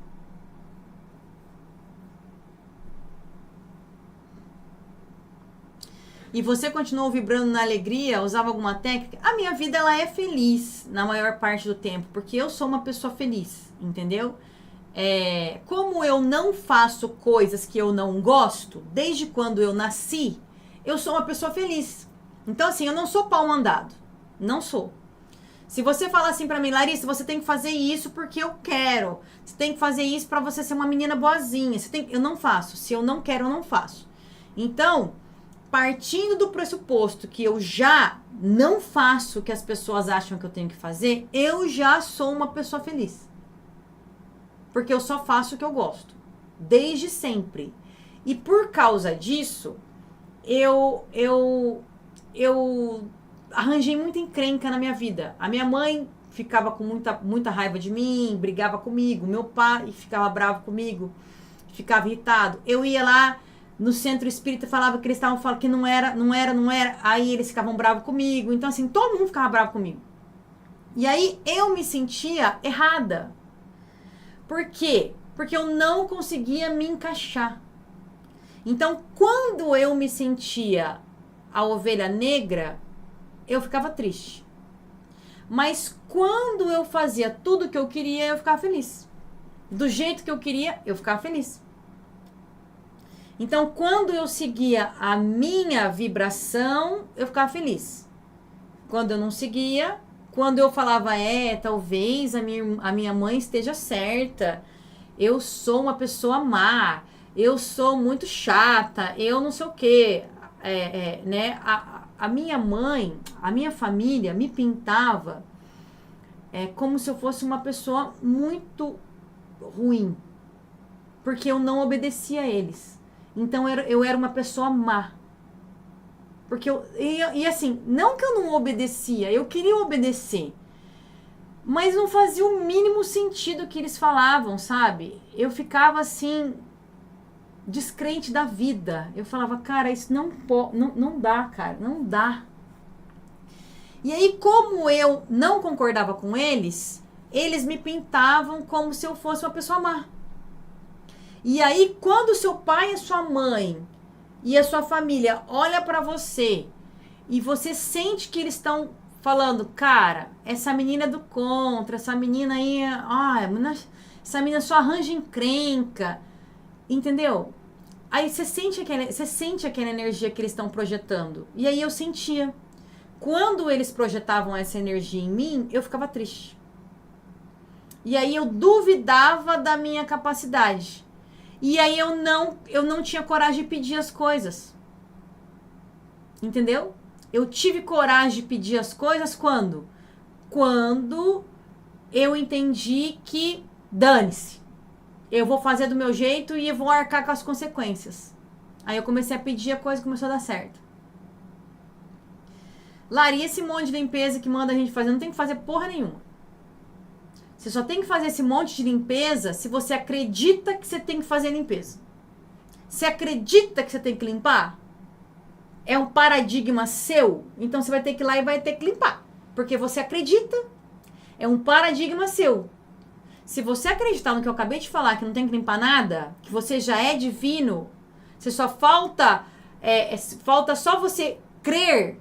E você continuou vibrando na alegria, usava alguma técnica? A minha vida, ela é feliz na maior parte do tempo, porque eu sou uma pessoa feliz, entendeu? Como eu não faço coisas que eu não gosto, desde quando eu nasci, eu sou uma pessoa feliz. Então, assim, eu não sou pau mandado. Não sou. Se você falar assim pra mim, Larissa, você tem que fazer isso porque eu quero. Você tem que fazer isso pra você ser uma menina boazinha. Eu não faço. Se eu não quero, eu não faço. Então, partindo do pressuposto que eu já não faço o que as pessoas acham que eu tenho que fazer, eu já sou uma pessoa feliz. Porque eu só faço o que eu gosto. Desde sempre. E por causa disso, eu arranjei muita encrenca na minha vida. A minha mãe ficava com muita raiva de mim, brigava comigo. Meu pai ficava bravo comigo, ficava irritado. Eu ia lá no centro espírita, falava que eles estavam falando que não era. Aí eles ficavam bravos comigo. Então, assim, todo mundo ficava bravo comigo. E aí eu me sentia errada. Por quê? Porque eu não conseguia me encaixar. Então, quando eu me sentia a ovelha negra, eu ficava triste. Mas quando eu fazia tudo o que eu queria, eu ficava feliz. Do jeito que eu queria, eu ficava feliz. Então, quando eu seguia a minha vibração, eu ficava feliz. Quando eu não seguia, quando eu falava, talvez a minha mãe esteja certa, eu sou uma pessoa má, eu sou muito chata, eu não sei o quê, né? A minha mãe, a minha família me pintava como se eu fosse uma pessoa muito ruim, porque eu não obedecia a eles. Então eu era uma pessoa má. Porque e assim, não que eu não obedecia, eu queria obedecer. Mas não fazia o mínimo sentido o que eles falavam, sabe? Eu ficava assim, descrente da vida. Eu falava, cara, isso não dá, cara, não dá. E aí, como eu não concordava com eles, eles me pintavam como se eu fosse uma pessoa má. E aí, quando o seu pai e a sua mãe e a sua família olha pra você e você sente que eles estão falando, cara, essa menina é do contra, essa menina aí, essa menina só arranja encrenca, entendeu? Aí você sente aquela energia que eles estão projetando. E aí eu sentia. Quando eles projetavam essa energia em mim, eu ficava triste. E aí eu duvidava da minha capacidade. E aí eu não tinha coragem de pedir as coisas. Entendeu? Eu tive coragem de pedir as coisas quando? Quando eu entendi que dane-se. Eu vou fazer do meu jeito e eu vou arcar com as consequências. Aí eu comecei a pedir, a coisa começou a dar certo. Lari, esse monte de limpeza que manda a gente fazer, não tem que fazer porra nenhuma. Você só tem que fazer esse monte de limpeza se você acredita que você tem que fazer limpeza. Você acredita que você tem que limpar? É um paradigma seu, então você vai ter que ir lá e vai ter que limpar. Porque você acredita. É um paradigma seu. Se você acreditar no que eu acabei de falar, que não tem que limpar nada, que você já é divino, você só falta só você crer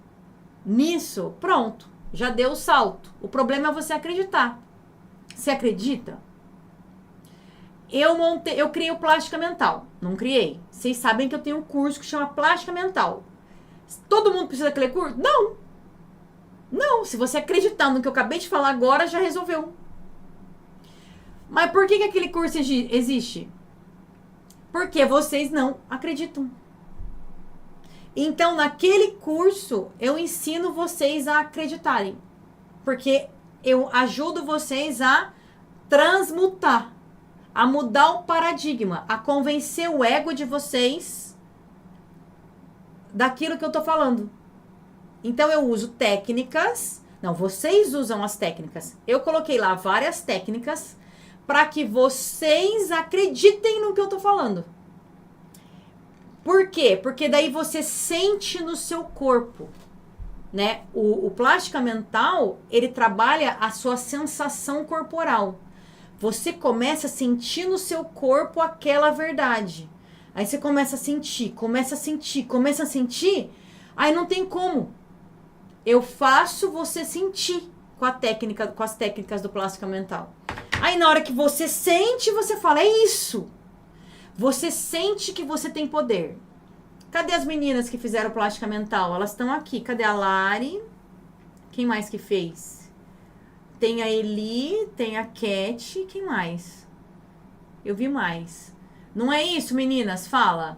nisso, pronto. Já deu o salto. O problema é você acreditar. Você acredita? Eu criei o Plástica Mental. Não criei. Vocês sabem que eu tenho um curso que chama Plástica Mental. Todo mundo precisa daquele curso? Não. Não. Se você acreditar no que eu acabei de falar agora, já resolveu. Mas por que aquele curso existe? Porque vocês não acreditam. Então, naquele curso, eu ensino vocês a acreditarem. Porque eu ajudo vocês a transmutar, a mudar o paradigma, a convencer o ego de vocês daquilo que eu tô falando. Então, eu uso técnicas. Não, vocês usam as técnicas. Eu coloquei lá várias técnicas para que vocês acreditem no que eu tô falando. Por quê? Porque daí você sente no seu corpo, né? O Plástica Mental, ele trabalha a sua sensação corporal. Você começa a sentir no seu corpo aquela verdade. Aí você começa a sentir, aí não tem como. Eu faço você sentir com as técnicas do Plástica Mental. Aí na hora que você sente, você fala, é isso. Você sente que você tem poder. Cadê as meninas que fizeram Plástica Mental? Elas estão aqui. Cadê a Lari? Quem mais que fez? Tem a Eli, tem a Cat. Quem mais? Eu vi mais. Não é isso, meninas? Fala.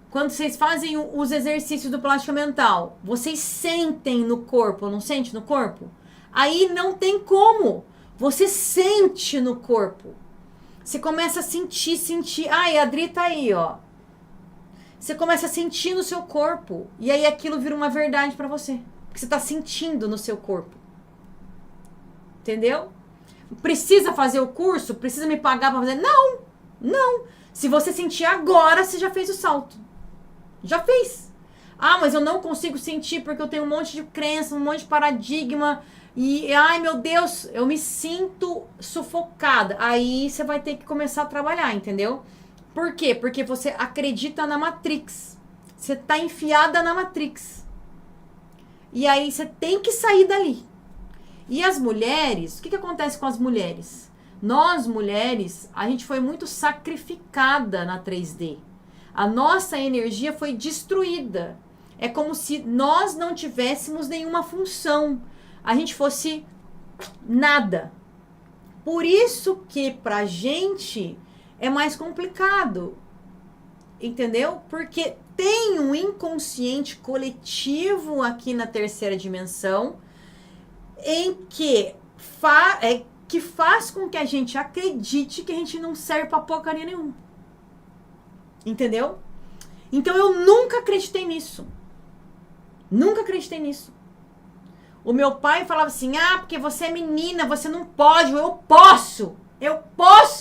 Quando vocês fazem os exercícios do Plástica Mental, vocês sentem no corpo, não sente no corpo? Aí não tem como. Você sente no corpo. Você começa a sentir. Ai, a Adri tá aí, ó. Você começa a sentir no seu corpo. E aí aquilo vira uma verdade pra você. Porque você tá sentindo no seu corpo. Entendeu? Precisa fazer o curso? Precisa me pagar pra fazer? Não. Não. Se você sentir agora, você já fez o salto. Já fez. Ah, mas eu não consigo sentir porque eu tenho um monte de crença, um monte de paradigma. E, ai meu Deus, eu me sinto sufocada. Aí você vai ter que começar a trabalhar, entendeu? Por quê? Porque você acredita na Matrix. Você tá enfiada na Matrix. E aí você tem que sair dali. E as mulheres, o que acontece com as mulheres? Nós, mulheres, a gente foi muito sacrificada na 3D. A nossa energia foi destruída. É como se nós não tivéssemos nenhuma função. A gente fosse nada. Por isso que pra gente é mais complicado. Entendeu? Porque tem um inconsciente coletivo aqui na terceira dimensão em que faz com que a gente acredite que a gente não serve pra porcaria nenhuma. Entendeu? Então eu nunca acreditei nisso. Nunca acreditei nisso. O meu pai falava assim, porque você é menina, você não pode, eu posso,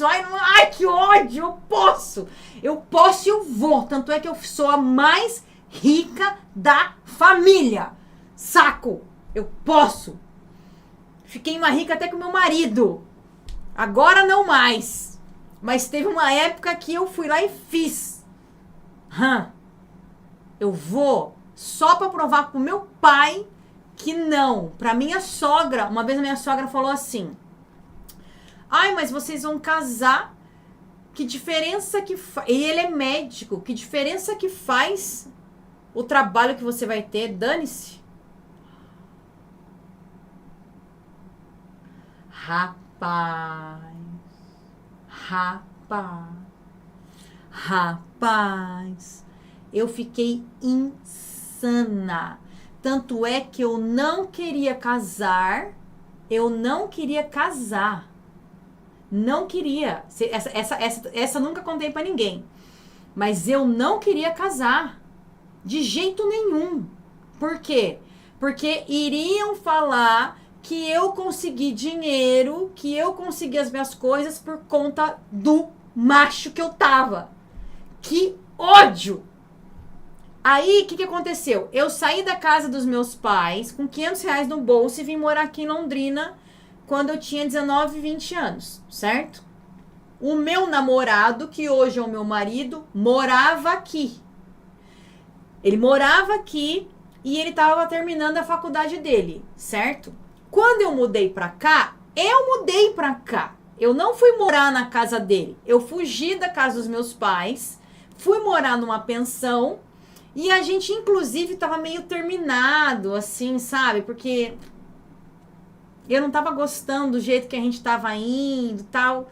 ai que ódio, eu posso e eu vou, tanto é que eu sou a mais rica da família, saco, eu posso, fiquei mais rica até que o meu marido, agora não mais, mas teve uma época que eu fui lá e fiz, eu vou só pra provar pro meu pai que não. Pra minha sogra, uma vez a minha sogra falou assim, ai, mas vocês vão casar, que diferença que faz, e ele é médico, que diferença que faz o trabalho que você vai ter, dane-se. Rapaz, eu fiquei insana. Tanto é que eu não queria casar. Não queria. Essa nunca contei pra ninguém. Mas eu não queria casar. De jeito nenhum. Por quê? Porque iriam falar que eu consegui dinheiro, que eu consegui as minhas coisas por conta do macho que eu tava. Que ódio! Aí, o que aconteceu? Eu saí da casa dos meus pais com R$500 no bolso e vim morar aqui em Londrina quando eu tinha 19, 20 anos, certo? O meu namorado, que hoje é o meu marido, morava aqui. Ele morava aqui, e ele tava terminando a faculdade dele, certo? Quando eu mudei pra cá, eu não fui morar na casa dele. Eu fugi da casa dos meus pais, fui morar numa pensão e a gente, inclusive, tava meio terminado, assim, sabe? Porque eu não tava gostando do jeito que a gente tava indo e tal.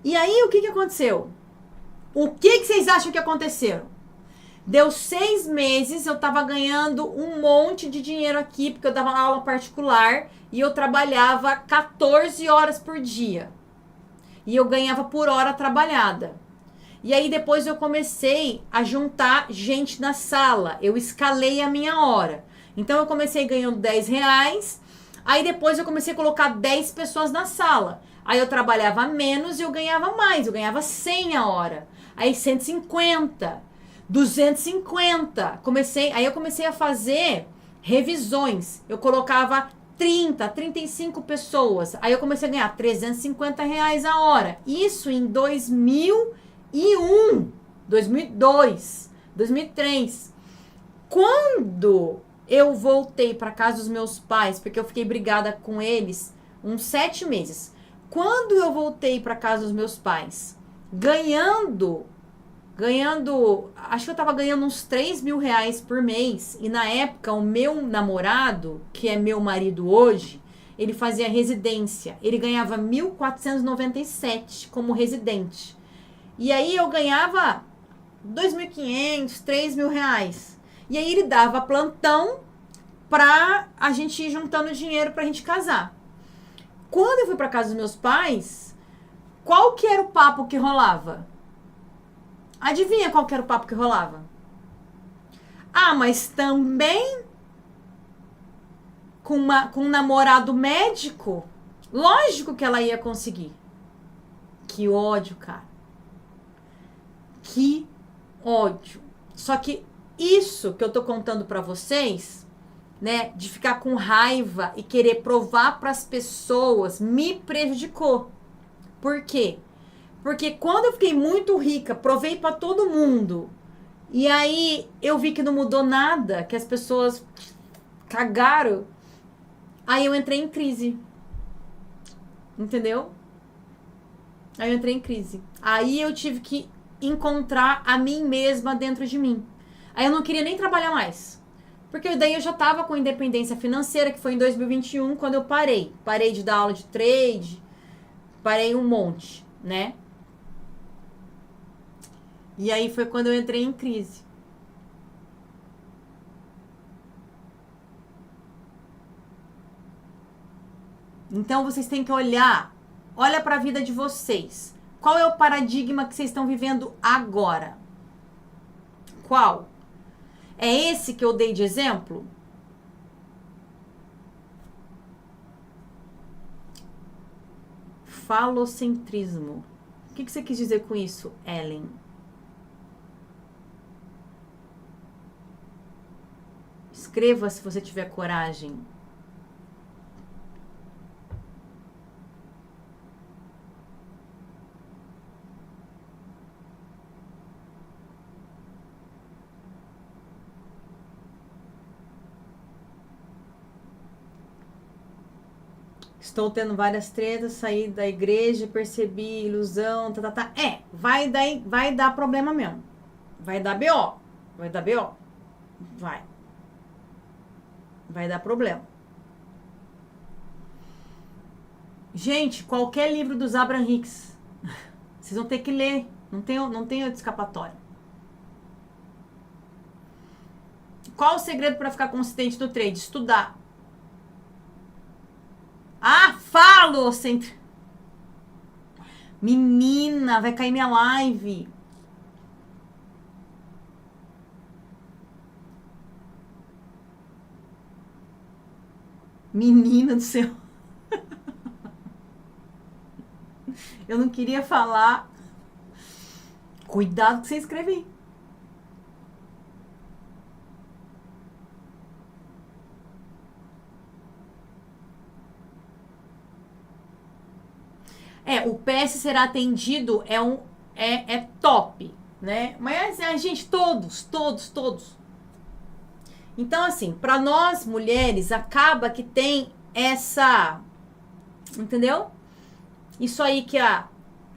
E aí, o que que aconteceu? O que que vocês acham que aconteceu? Deu 6 meses, eu tava ganhando um monte de dinheiro aqui, porque eu dava aula particular e eu trabalhava 14 horas por dia. E eu ganhava por hora trabalhada. E aí depois eu comecei a juntar gente na sala. Eu escalei a minha hora. Então eu comecei ganhando R$ 10. Aí depois eu comecei a colocar 10 pessoas na sala. Aí eu trabalhava menos e eu ganhava mais. Eu ganhava 100 a hora. Aí 150, 250. Aí eu comecei a fazer revisões. Eu colocava 30, 35 pessoas. Aí eu comecei a ganhar R$ 350 a hora. Isso em 2001, 2002, 2003. Quando eu voltei para casa dos meus pais, porque eu fiquei brigada com eles uns 7 meses. Quando eu voltei para casa dos meus pais, ganhando, acho que eu tava ganhando uns R$ 3.000 por mês. E na época, o meu namorado, que é meu marido hoje, ele fazia residência. Ele ganhava 1.497 como residente. E aí eu ganhava 2.500, R$ 3.000. E aí ele dava plantão pra a gente ir juntando dinheiro pra gente casar. Quando eu fui pra casa dos meus pais, qual que era o papo que rolava? Adivinha qual que era o papo que rolava? Ah, mas também com um namorado médico? Lógico que ela ia conseguir. Que ódio, cara. Que ódio. Só que isso que eu tô contando pra vocês, né, de ficar com raiva e querer provar pras pessoas, me prejudicou. Por quê? Porque quando eu fiquei muito rica, provei pra todo mundo, e aí eu vi que não mudou nada, que as pessoas cagaram, aí eu entrei em crise. Entendeu? Aí eu entrei em crise. Aí eu tive que encontrar a mim mesma dentro de mim. Aí eu não queria nem trabalhar mais. Porque daí eu já tava com independência financeira, que foi em 2021, quando eu parei. Parei de dar aula de trade, parei um monte, né? E aí foi quando eu entrei em crise. Então vocês têm que olha para a vida de vocês. Qual é o paradigma que vocês estão vivendo agora? Qual? É esse que eu dei de exemplo? Falocentrismo. O que você quis dizer com isso, Ellen? Escreva se você tiver coragem. Estou tendo várias tretas, saí da igreja, percebi ilusão, tá. Vai dar problema mesmo. Vai dar BO. Vai dar BO. Vai dar problema. Gente, qualquer livro dos Abraham Hicks, vocês vão ter que ler. Não tem outra escapatória. Qual o segredo para ficar consistente no trade? Estudar. Ah, falo! Menina, vai cair minha live. Menina do céu. Eu não queria falar. Cuidado que você escreve aí. O PS será atendido é top, né? Mas, gente, todos. Então, assim, para nós mulheres, acaba que tem essa... Entendeu? Isso aí que a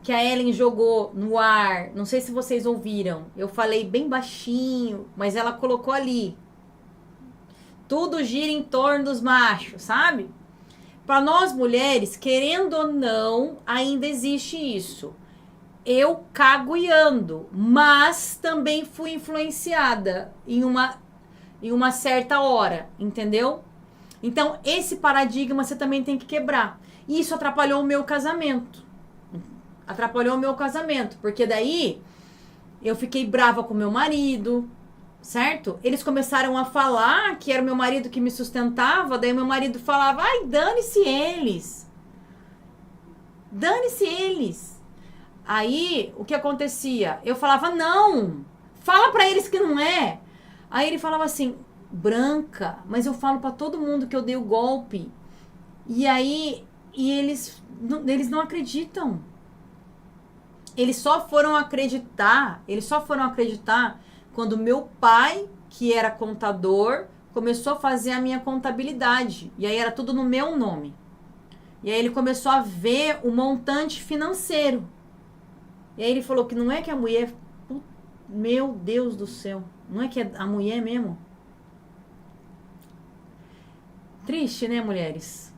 Ellen jogou no ar, não sei se vocês ouviram, eu falei bem baixinho, mas ela colocou ali. Tudo gira em torno dos machos, sabe? Para nós mulheres, querendo ou não, ainda existe isso. Eu cago e ando, mas também fui influenciada em uma certa hora, entendeu? Então, esse paradigma você também tem que quebrar. E isso atrapalhou o meu casamento. Porque daí eu fiquei brava com meu marido, certo? Eles começaram a falar que era o meu marido que me sustentava, daí meu marido falava, ai, dane-se eles. Dane-se eles. Aí, o que acontecia? Eu falava, não, fala pra eles que não é. Aí ele falava assim, Branca, mas eu falo pra todo mundo que eu dei o golpe. E aí, eles não acreditam. Eles só foram acreditar quando meu pai, que era contador, começou a fazer a minha contabilidade. E aí era tudo no meu nome. E aí ele começou a ver o montante financeiro. E aí ele falou que não é que a mulher... Meu Deus do céu. Não é que é a mulher mesmo? Triste, né, mulheres?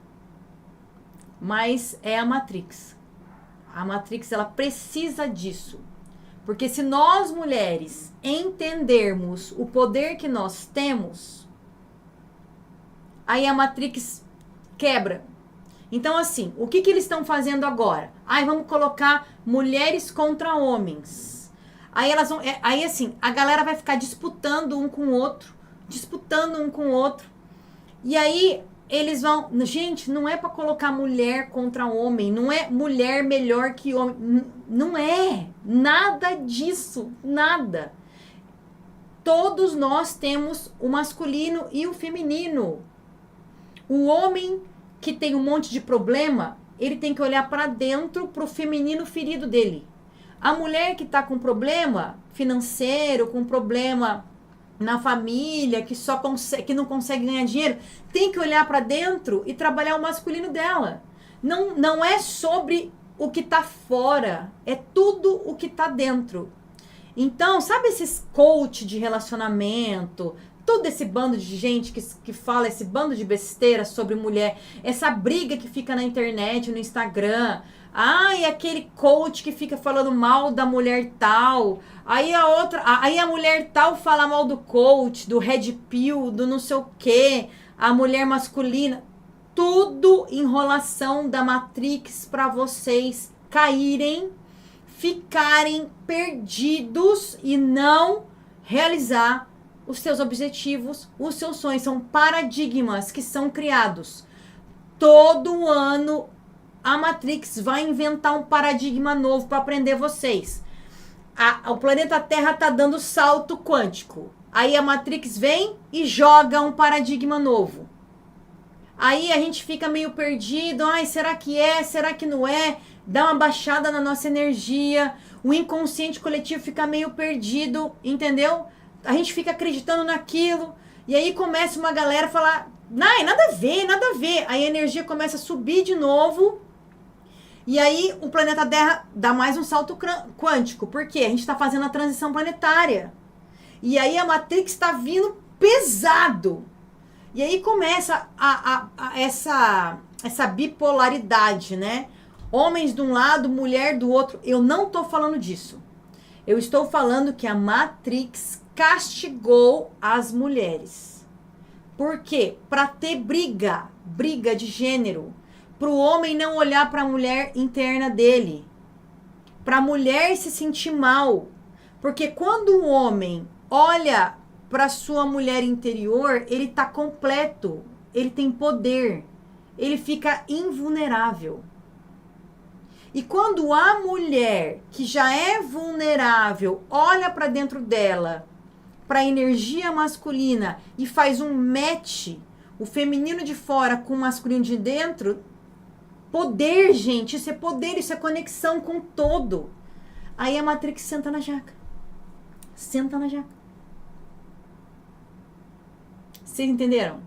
Mas é a Matrix. A Matrix, ela precisa disso. Porque se nós, mulheres, entendermos o poder que nós temos, aí a Matrix quebra. Então, assim, o que eles estão fazendo agora? Ai, vamos colocar mulheres contra homens. Aí elas vão... Aí, assim, a galera vai ficar disputando um com o outro. E aí, eles vão... Gente, não é pra colocar mulher contra homem. Não é mulher melhor que homem. Não é. Nada disso. Nada. Todos nós temos o masculino e o feminino. O homem que tem um monte de problema, ele tem que olhar pra dentro, pro feminino ferido dele. A mulher que tá com problema financeiro, com problema na família, que não consegue ganhar dinheiro, tem que olhar para dentro e trabalhar o masculino dela. Não é sobre o que tá fora, é tudo o que tá dentro. Então, sabe esses coach de relacionamento, todo esse bando de gente que fala esse bando de besteira sobre mulher, essa briga que fica na internet, no Instagram, ai, aquele coach que fica falando mal da mulher tal. Aí a mulher tal fala mal do coach, do red pill, do não sei o quê, a mulher masculina. Tudo enrolação da Matrix para vocês caírem, ficarem perdidos e não realizar os seus objetivos, os seus sonhos. São paradigmas que são criados. Todo ano a Matrix vai inventar um paradigma novo para aprender vocês. O planeta Terra tá dando salto quântico. Aí a Matrix vem e joga um paradigma novo. Aí a gente fica meio perdido. Ai, será que é? Será que não é? Dá uma baixada na nossa energia. O inconsciente coletivo fica meio perdido, entendeu? A gente fica acreditando naquilo. E aí começa uma galera a falar, não, nada a ver, nada a ver. Aí a energia começa a subir de novo. E aí o planeta Terra dá mais um salto quântico. Por quê? A gente está fazendo a transição planetária. E aí a Matrix está vindo pesado. E aí começa essa bipolaridade, né? Homens de um lado, mulher do outro. Eu não estou falando disso. Eu estou falando que a Matrix castigou as mulheres. Por quê? Para ter briga de gênero. Para o homem não olhar para a mulher interna dele. Para a mulher se sentir mal. Porque quando o homem olha para sua mulher interior, ele está completo. Ele tem poder. Ele fica invulnerável. E quando a mulher, que já é vulnerável, olha para dentro dela, para a energia masculina e faz um match, o feminino de fora com o masculino de dentro, poder, gente, isso é poder, isso é conexão com o todo. Aí a Matrix senta na jaca. Senta na jaca. Vocês entenderam?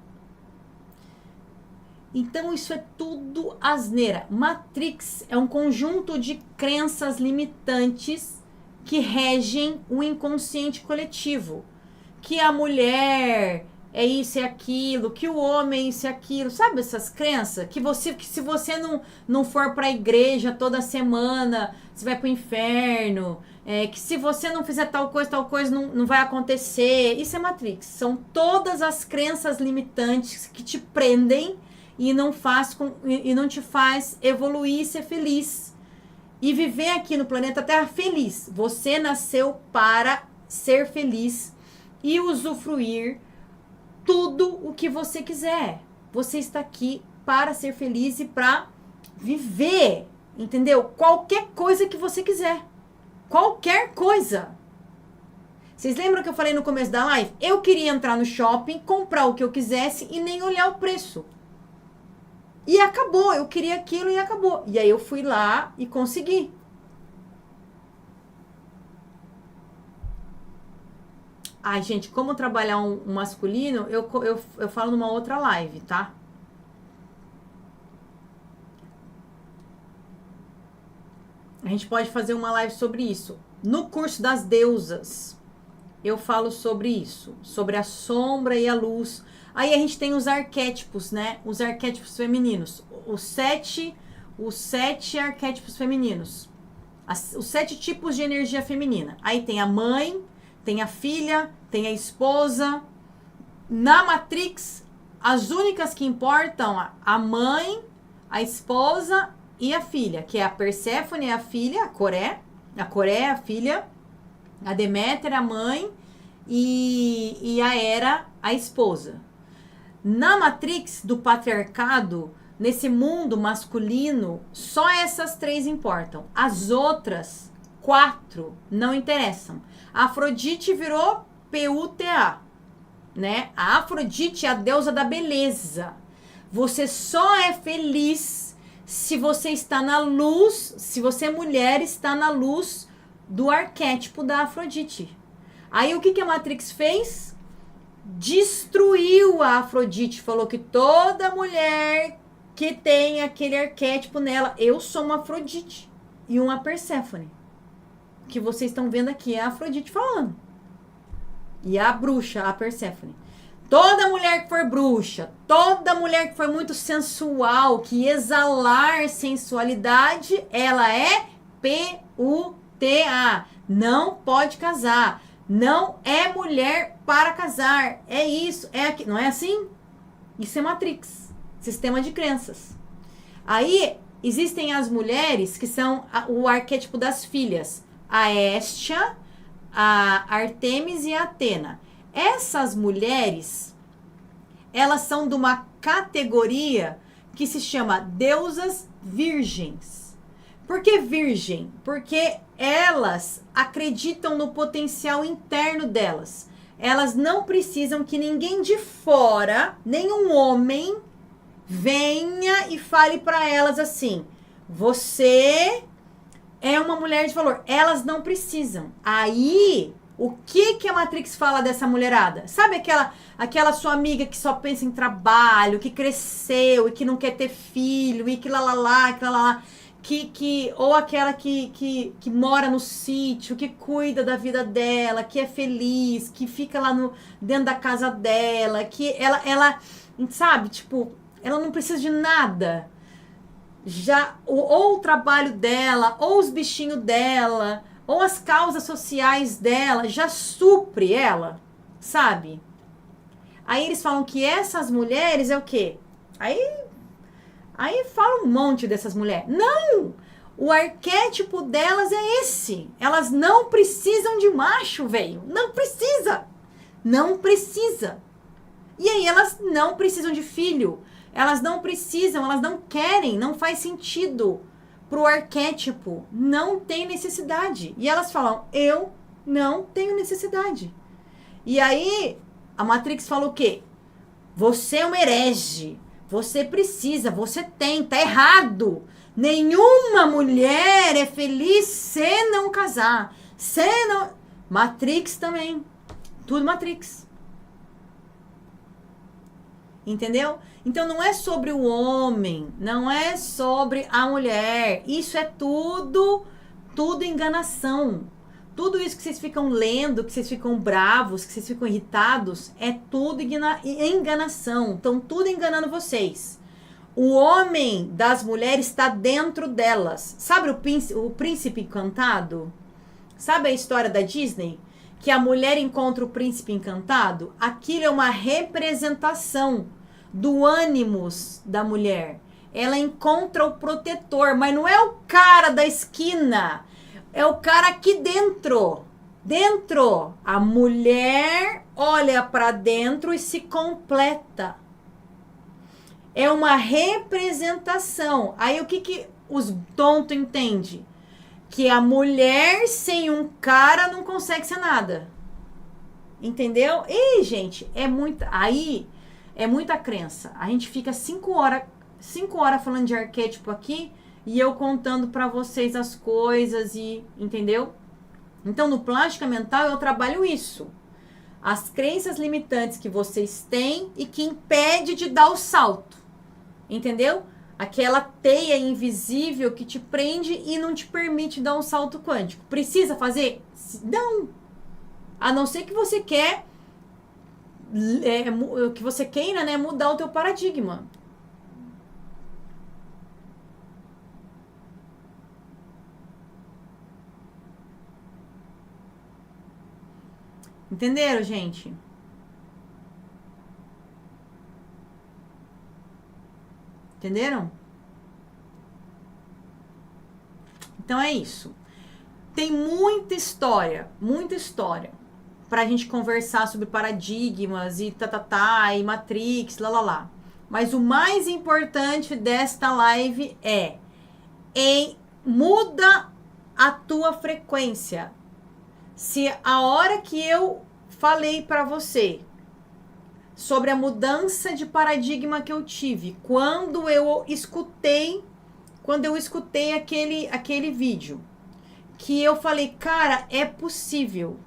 Então isso é tudo asneira. Matrix é um conjunto de crenças limitantes que regem o inconsciente coletivo. Que a mulher é isso e aquilo, que o homem é isso e aquilo. Sabe essas crenças? Que se você não for para a igreja toda semana, você vai para o inferno. Que se você não fizer tal coisa não vai acontecer. Isso é Matrix. São todas as crenças limitantes que te prendem e não te faz evoluir e ser feliz. E viver aqui no planeta Terra feliz. Você nasceu para ser feliz e usufruir tudo o que você quiser. Você está aqui para ser feliz e para viver, entendeu? Qualquer coisa que você quiser. Qualquer coisa. Vocês lembram que eu falei no começo da live? Eu queria entrar no shopping, comprar o que eu quisesse e nem olhar o preço. E acabou, eu queria aquilo e acabou. E aí eu fui lá e consegui. Ai, gente, como trabalhar um masculino, eu falo numa outra live, tá? A gente pode fazer uma live sobre isso. No curso das deusas, eu falo sobre isso. Sobre a sombra e a luz. Aí a gente tem os arquétipos, né? Os arquétipos femininos. Os sete arquétipos femininos. Os 7 tipos de energia feminina. Aí tem a mãe, tem a filha, tem a esposa. Na Matrix, as únicas que importam a mãe, a esposa e a filha, que é a Perséfone, a filha, a Coré é a filha, a Deméter, a mãe e a Hera, a esposa. Na Matrix do patriarcado, nesse mundo masculino, só essas 3 importam. As outras 4 não interessam. A Afrodite virou PUTA, né? A Afrodite é a deusa da beleza. Você só é feliz se você está na luz, se você mulher está na luz do arquétipo da Afrodite. Aí o que a Matrix fez? Destruiu a Afrodite, falou que toda mulher que tem aquele arquétipo nela, eu sou uma Afrodite e uma Perséfone. O que vocês estão vendo aqui é a Afrodite falando. E a bruxa, a Perséfone. Toda mulher que for bruxa, toda mulher que for muito sensual, que exalar sensualidade, ela é PUTA. Não pode casar. Não é mulher para casar. É isso, é aquilo. Não é assim? Isso é Matrix. Sistema de crenças. Aí, existem as mulheres que são o arquétipo das filhas. A Hestia, a Artemis e a Atena. Essas mulheres, elas são de uma categoria que se chama deusas virgens. Por que virgem? Porque elas acreditam no potencial interno delas. Elas não precisam que ninguém de fora, nenhum homem, venha e fale para elas assim: você é uma mulher de valor. Elas não precisam. Aí, o que a Matrix fala dessa mulherada? Sabe aquela sua amiga que só pensa em trabalho, que cresceu e que não quer ter filho e que lá, ou aquela que mora no sítio, que cuida da vida dela, que é feliz, que fica lá dentro da casa dela, que ela sabe, tipo, ela não precisa de nada. Já ou o trabalho dela, ou os bichinhos dela, ou as causas sociais dela já supre ela, sabe? Aí eles falam que essas mulheres é o quê? Aí fala um monte dessas mulheres. Não! O arquétipo delas é esse. Elas não precisam de macho, velho. Não precisa. Não precisa. E aí elas não precisam de filho. Elas não precisam, elas não querem, não faz sentido pro arquétipo. Não tem necessidade. E elas falam, eu não tenho necessidade. E aí a Matrix fala o quê? Você é um herege. Você precisa, você tem, tá errado. Nenhuma mulher é feliz se não casar. Se não... Matrix também. Tudo Matrix. Entendeu? Então não é sobre o homem, não é sobre a mulher. Isso é tudo enganação. Tudo isso que vocês ficam lendo, que vocês ficam bravos, que vocês ficam irritados, é tudo enganação. Estão tudo enganando vocês. O homem das mulheres está dentro delas. Sabe o príncipe encantado? Sabe a história da Disney? Que a mulher encontra o príncipe encantado? Aquilo é uma representação do ânimos da mulher. Ela encontra o protetor, mas não é o cara da esquina. É o cara aqui dentro. Dentro. A mulher olha para dentro e se completa. É uma representação. Aí o que os tontos entendem? Que a mulher sem um cara não consegue ser nada. Entendeu? E, gente, é muita crença. A gente fica 5 horas falando de arquétipo aqui e eu contando pra vocês as coisas e, entendeu? Então, no Plástica Mental eu trabalho isso. As crenças limitantes que vocês têm e que impede de dar o salto. Entendeu? Aquela teia invisível que te prende e não te permite dar um salto quântico. Precisa fazer? Não. A não ser que você queira, né, mudar o teu paradigma. Entenderam, gente? Entenderam? Então é isso. Tem muita história pra gente conversar sobre paradigmas e e Matrix, lá. Mas o mais importante desta live é muda a tua frequência. Se a hora que eu falei pra você sobre a mudança de paradigma que eu tive, quando eu escutei aquele vídeo, que eu falei, cara, é possível.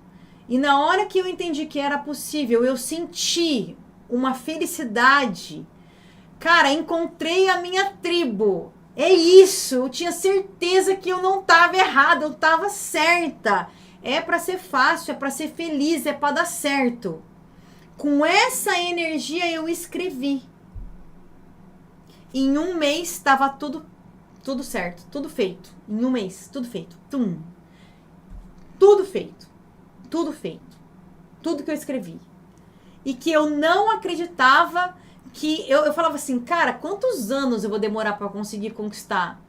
E na hora que eu entendi que era possível, eu senti uma felicidade. Cara, encontrei a minha tribo. É isso, eu tinha certeza que eu não estava errada, eu estava certa. É para ser fácil, é para ser feliz, é para dar certo. Com essa energia eu escrevi. Em um mês estava tudo certo, tudo feito. Em um mês, tudo feito. Tudo feito. Tudo feito. Tudo que eu escrevi. E que eu não acreditava que... Eu falava assim, cara, quantos anos eu vou demorar para conseguir conquistar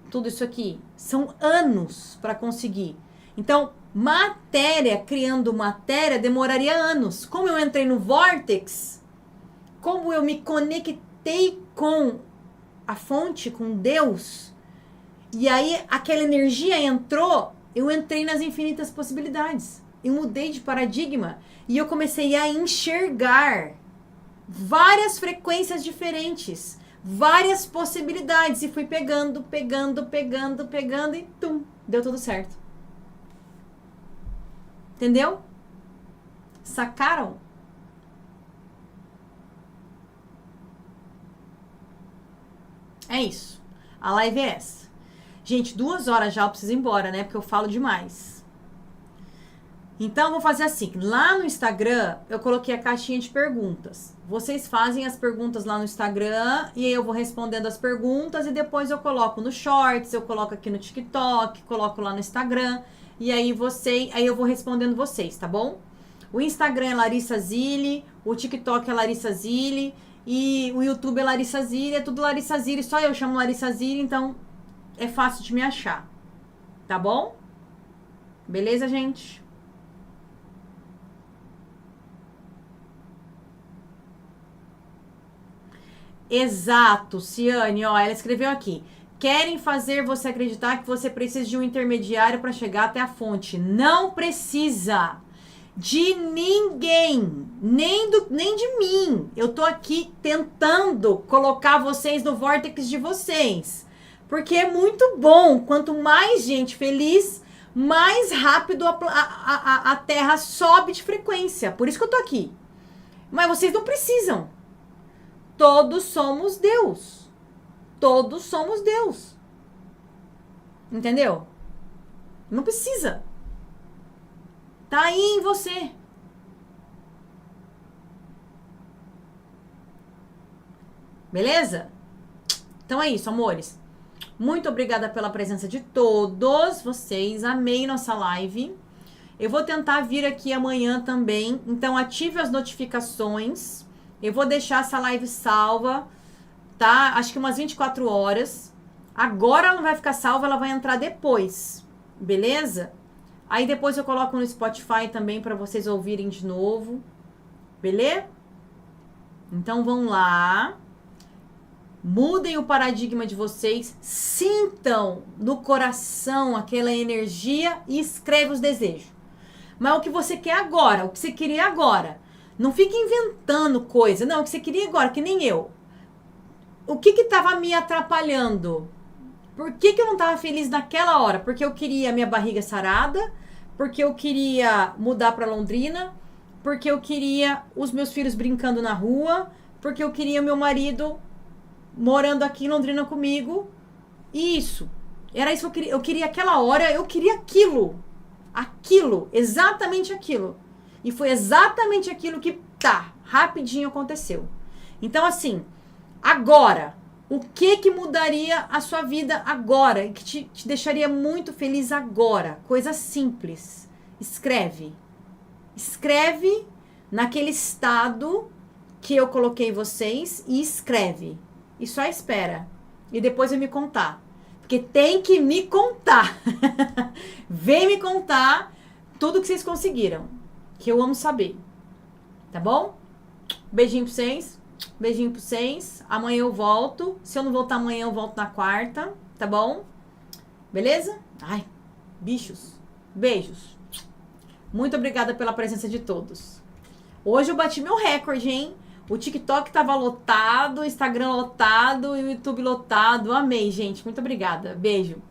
tudo isso aqui? São anos para conseguir. Então, criando matéria, demoraria anos. Como eu entrei no Vortex, como eu me conectei com a fonte, com Deus, e aí aquela energia entrou, eu entrei nas infinitas possibilidades. Eu mudei de paradigma e eu comecei a enxergar várias frequências diferentes, várias possibilidades, e fui pegando e deu tudo certo. Entendeu? Sacaram? É isso. A live é essa. Gente, 2 horas já, eu preciso ir embora, né? Porque eu falo demais. Então, vou fazer assim. Lá no Instagram, eu coloquei a caixinha de perguntas. Vocês fazem as perguntas lá no Instagram e aí eu vou respondendo as perguntas e depois eu coloco no Shorts, eu coloco aqui no TikTok, coloco lá no Instagram. E aí eu vou respondendo vocês, tá bom? O Instagram é Larissa Zilli, o TikTok é Larissa Zilli e o YouTube é Larissa Zilli, é tudo Larissa Zilli, só eu chamo Larissa Zilli, então é fácil de me achar, tá bom? Beleza, gente? Exato, Ciane, ó, ela escreveu aqui. Querem fazer você acreditar que você precisa de um intermediário para chegar até a fonte. Não precisa de ninguém, nem de mim. Eu tô aqui tentando colocar vocês no vórtice de vocês. Porque é muito bom. Quanto mais gente feliz, mais rápido a Terra sobe de frequência. Por isso que eu tô aqui. Mas vocês não precisam. Todos somos Deus. Todos somos Deus. Entendeu? Não precisa. Tá aí em você. Beleza? Então é isso, amores. Muito obrigada pela presença de todos vocês. Amei nossa live. Eu vou tentar vir aqui amanhã também. Então ative as notificações. Eu vou deixar essa live salva, tá? Acho que umas 24 horas. Agora ela não vai ficar salva, ela vai entrar depois. Beleza? Aí depois eu coloco no Spotify também para vocês ouvirem de novo. Beleza? Então vão lá. Mudem o paradigma de vocês, sintam no coração aquela energia e escreve os desejos. Mas o que você quer agora, o que você queria agora. Não fique inventando coisa. Não, o que você queria agora, que nem eu. O que estava me atrapalhando? Por que eu não estava feliz naquela hora? Porque eu queria minha barriga sarada, porque eu queria mudar para Londrina, porque eu queria os meus filhos brincando na rua, porque eu queria meu marido morando aqui em Londrina comigo. Isso. Era isso que eu queria. Eu queria aquela hora, eu queria aquilo. Aquilo. Exatamente aquilo. E foi exatamente aquilo que, rapidinho aconteceu. Então, assim, agora, o que mudaria a sua vida agora? Que te deixaria muito feliz agora? Coisa simples. Escreve. Escreve naquele estado que eu coloquei vocês e escreve. E só espera. E depois vai me contar. Porque tem que me contar. Vem me contar tudo que vocês conseguiram. Que eu amo saber. Tá bom? Beijinho pra vocês. Beijinho pra vocês. Amanhã eu volto. Se eu não voltar amanhã, eu volto na quarta. Tá bom? Beleza? Ai, bichos. Beijos. Muito obrigada pela presença de todos. Hoje eu bati meu recorde, hein? O TikTok tava lotado, o Instagram lotado e o YouTube lotado. Amei, gente. Muito obrigada. Beijo.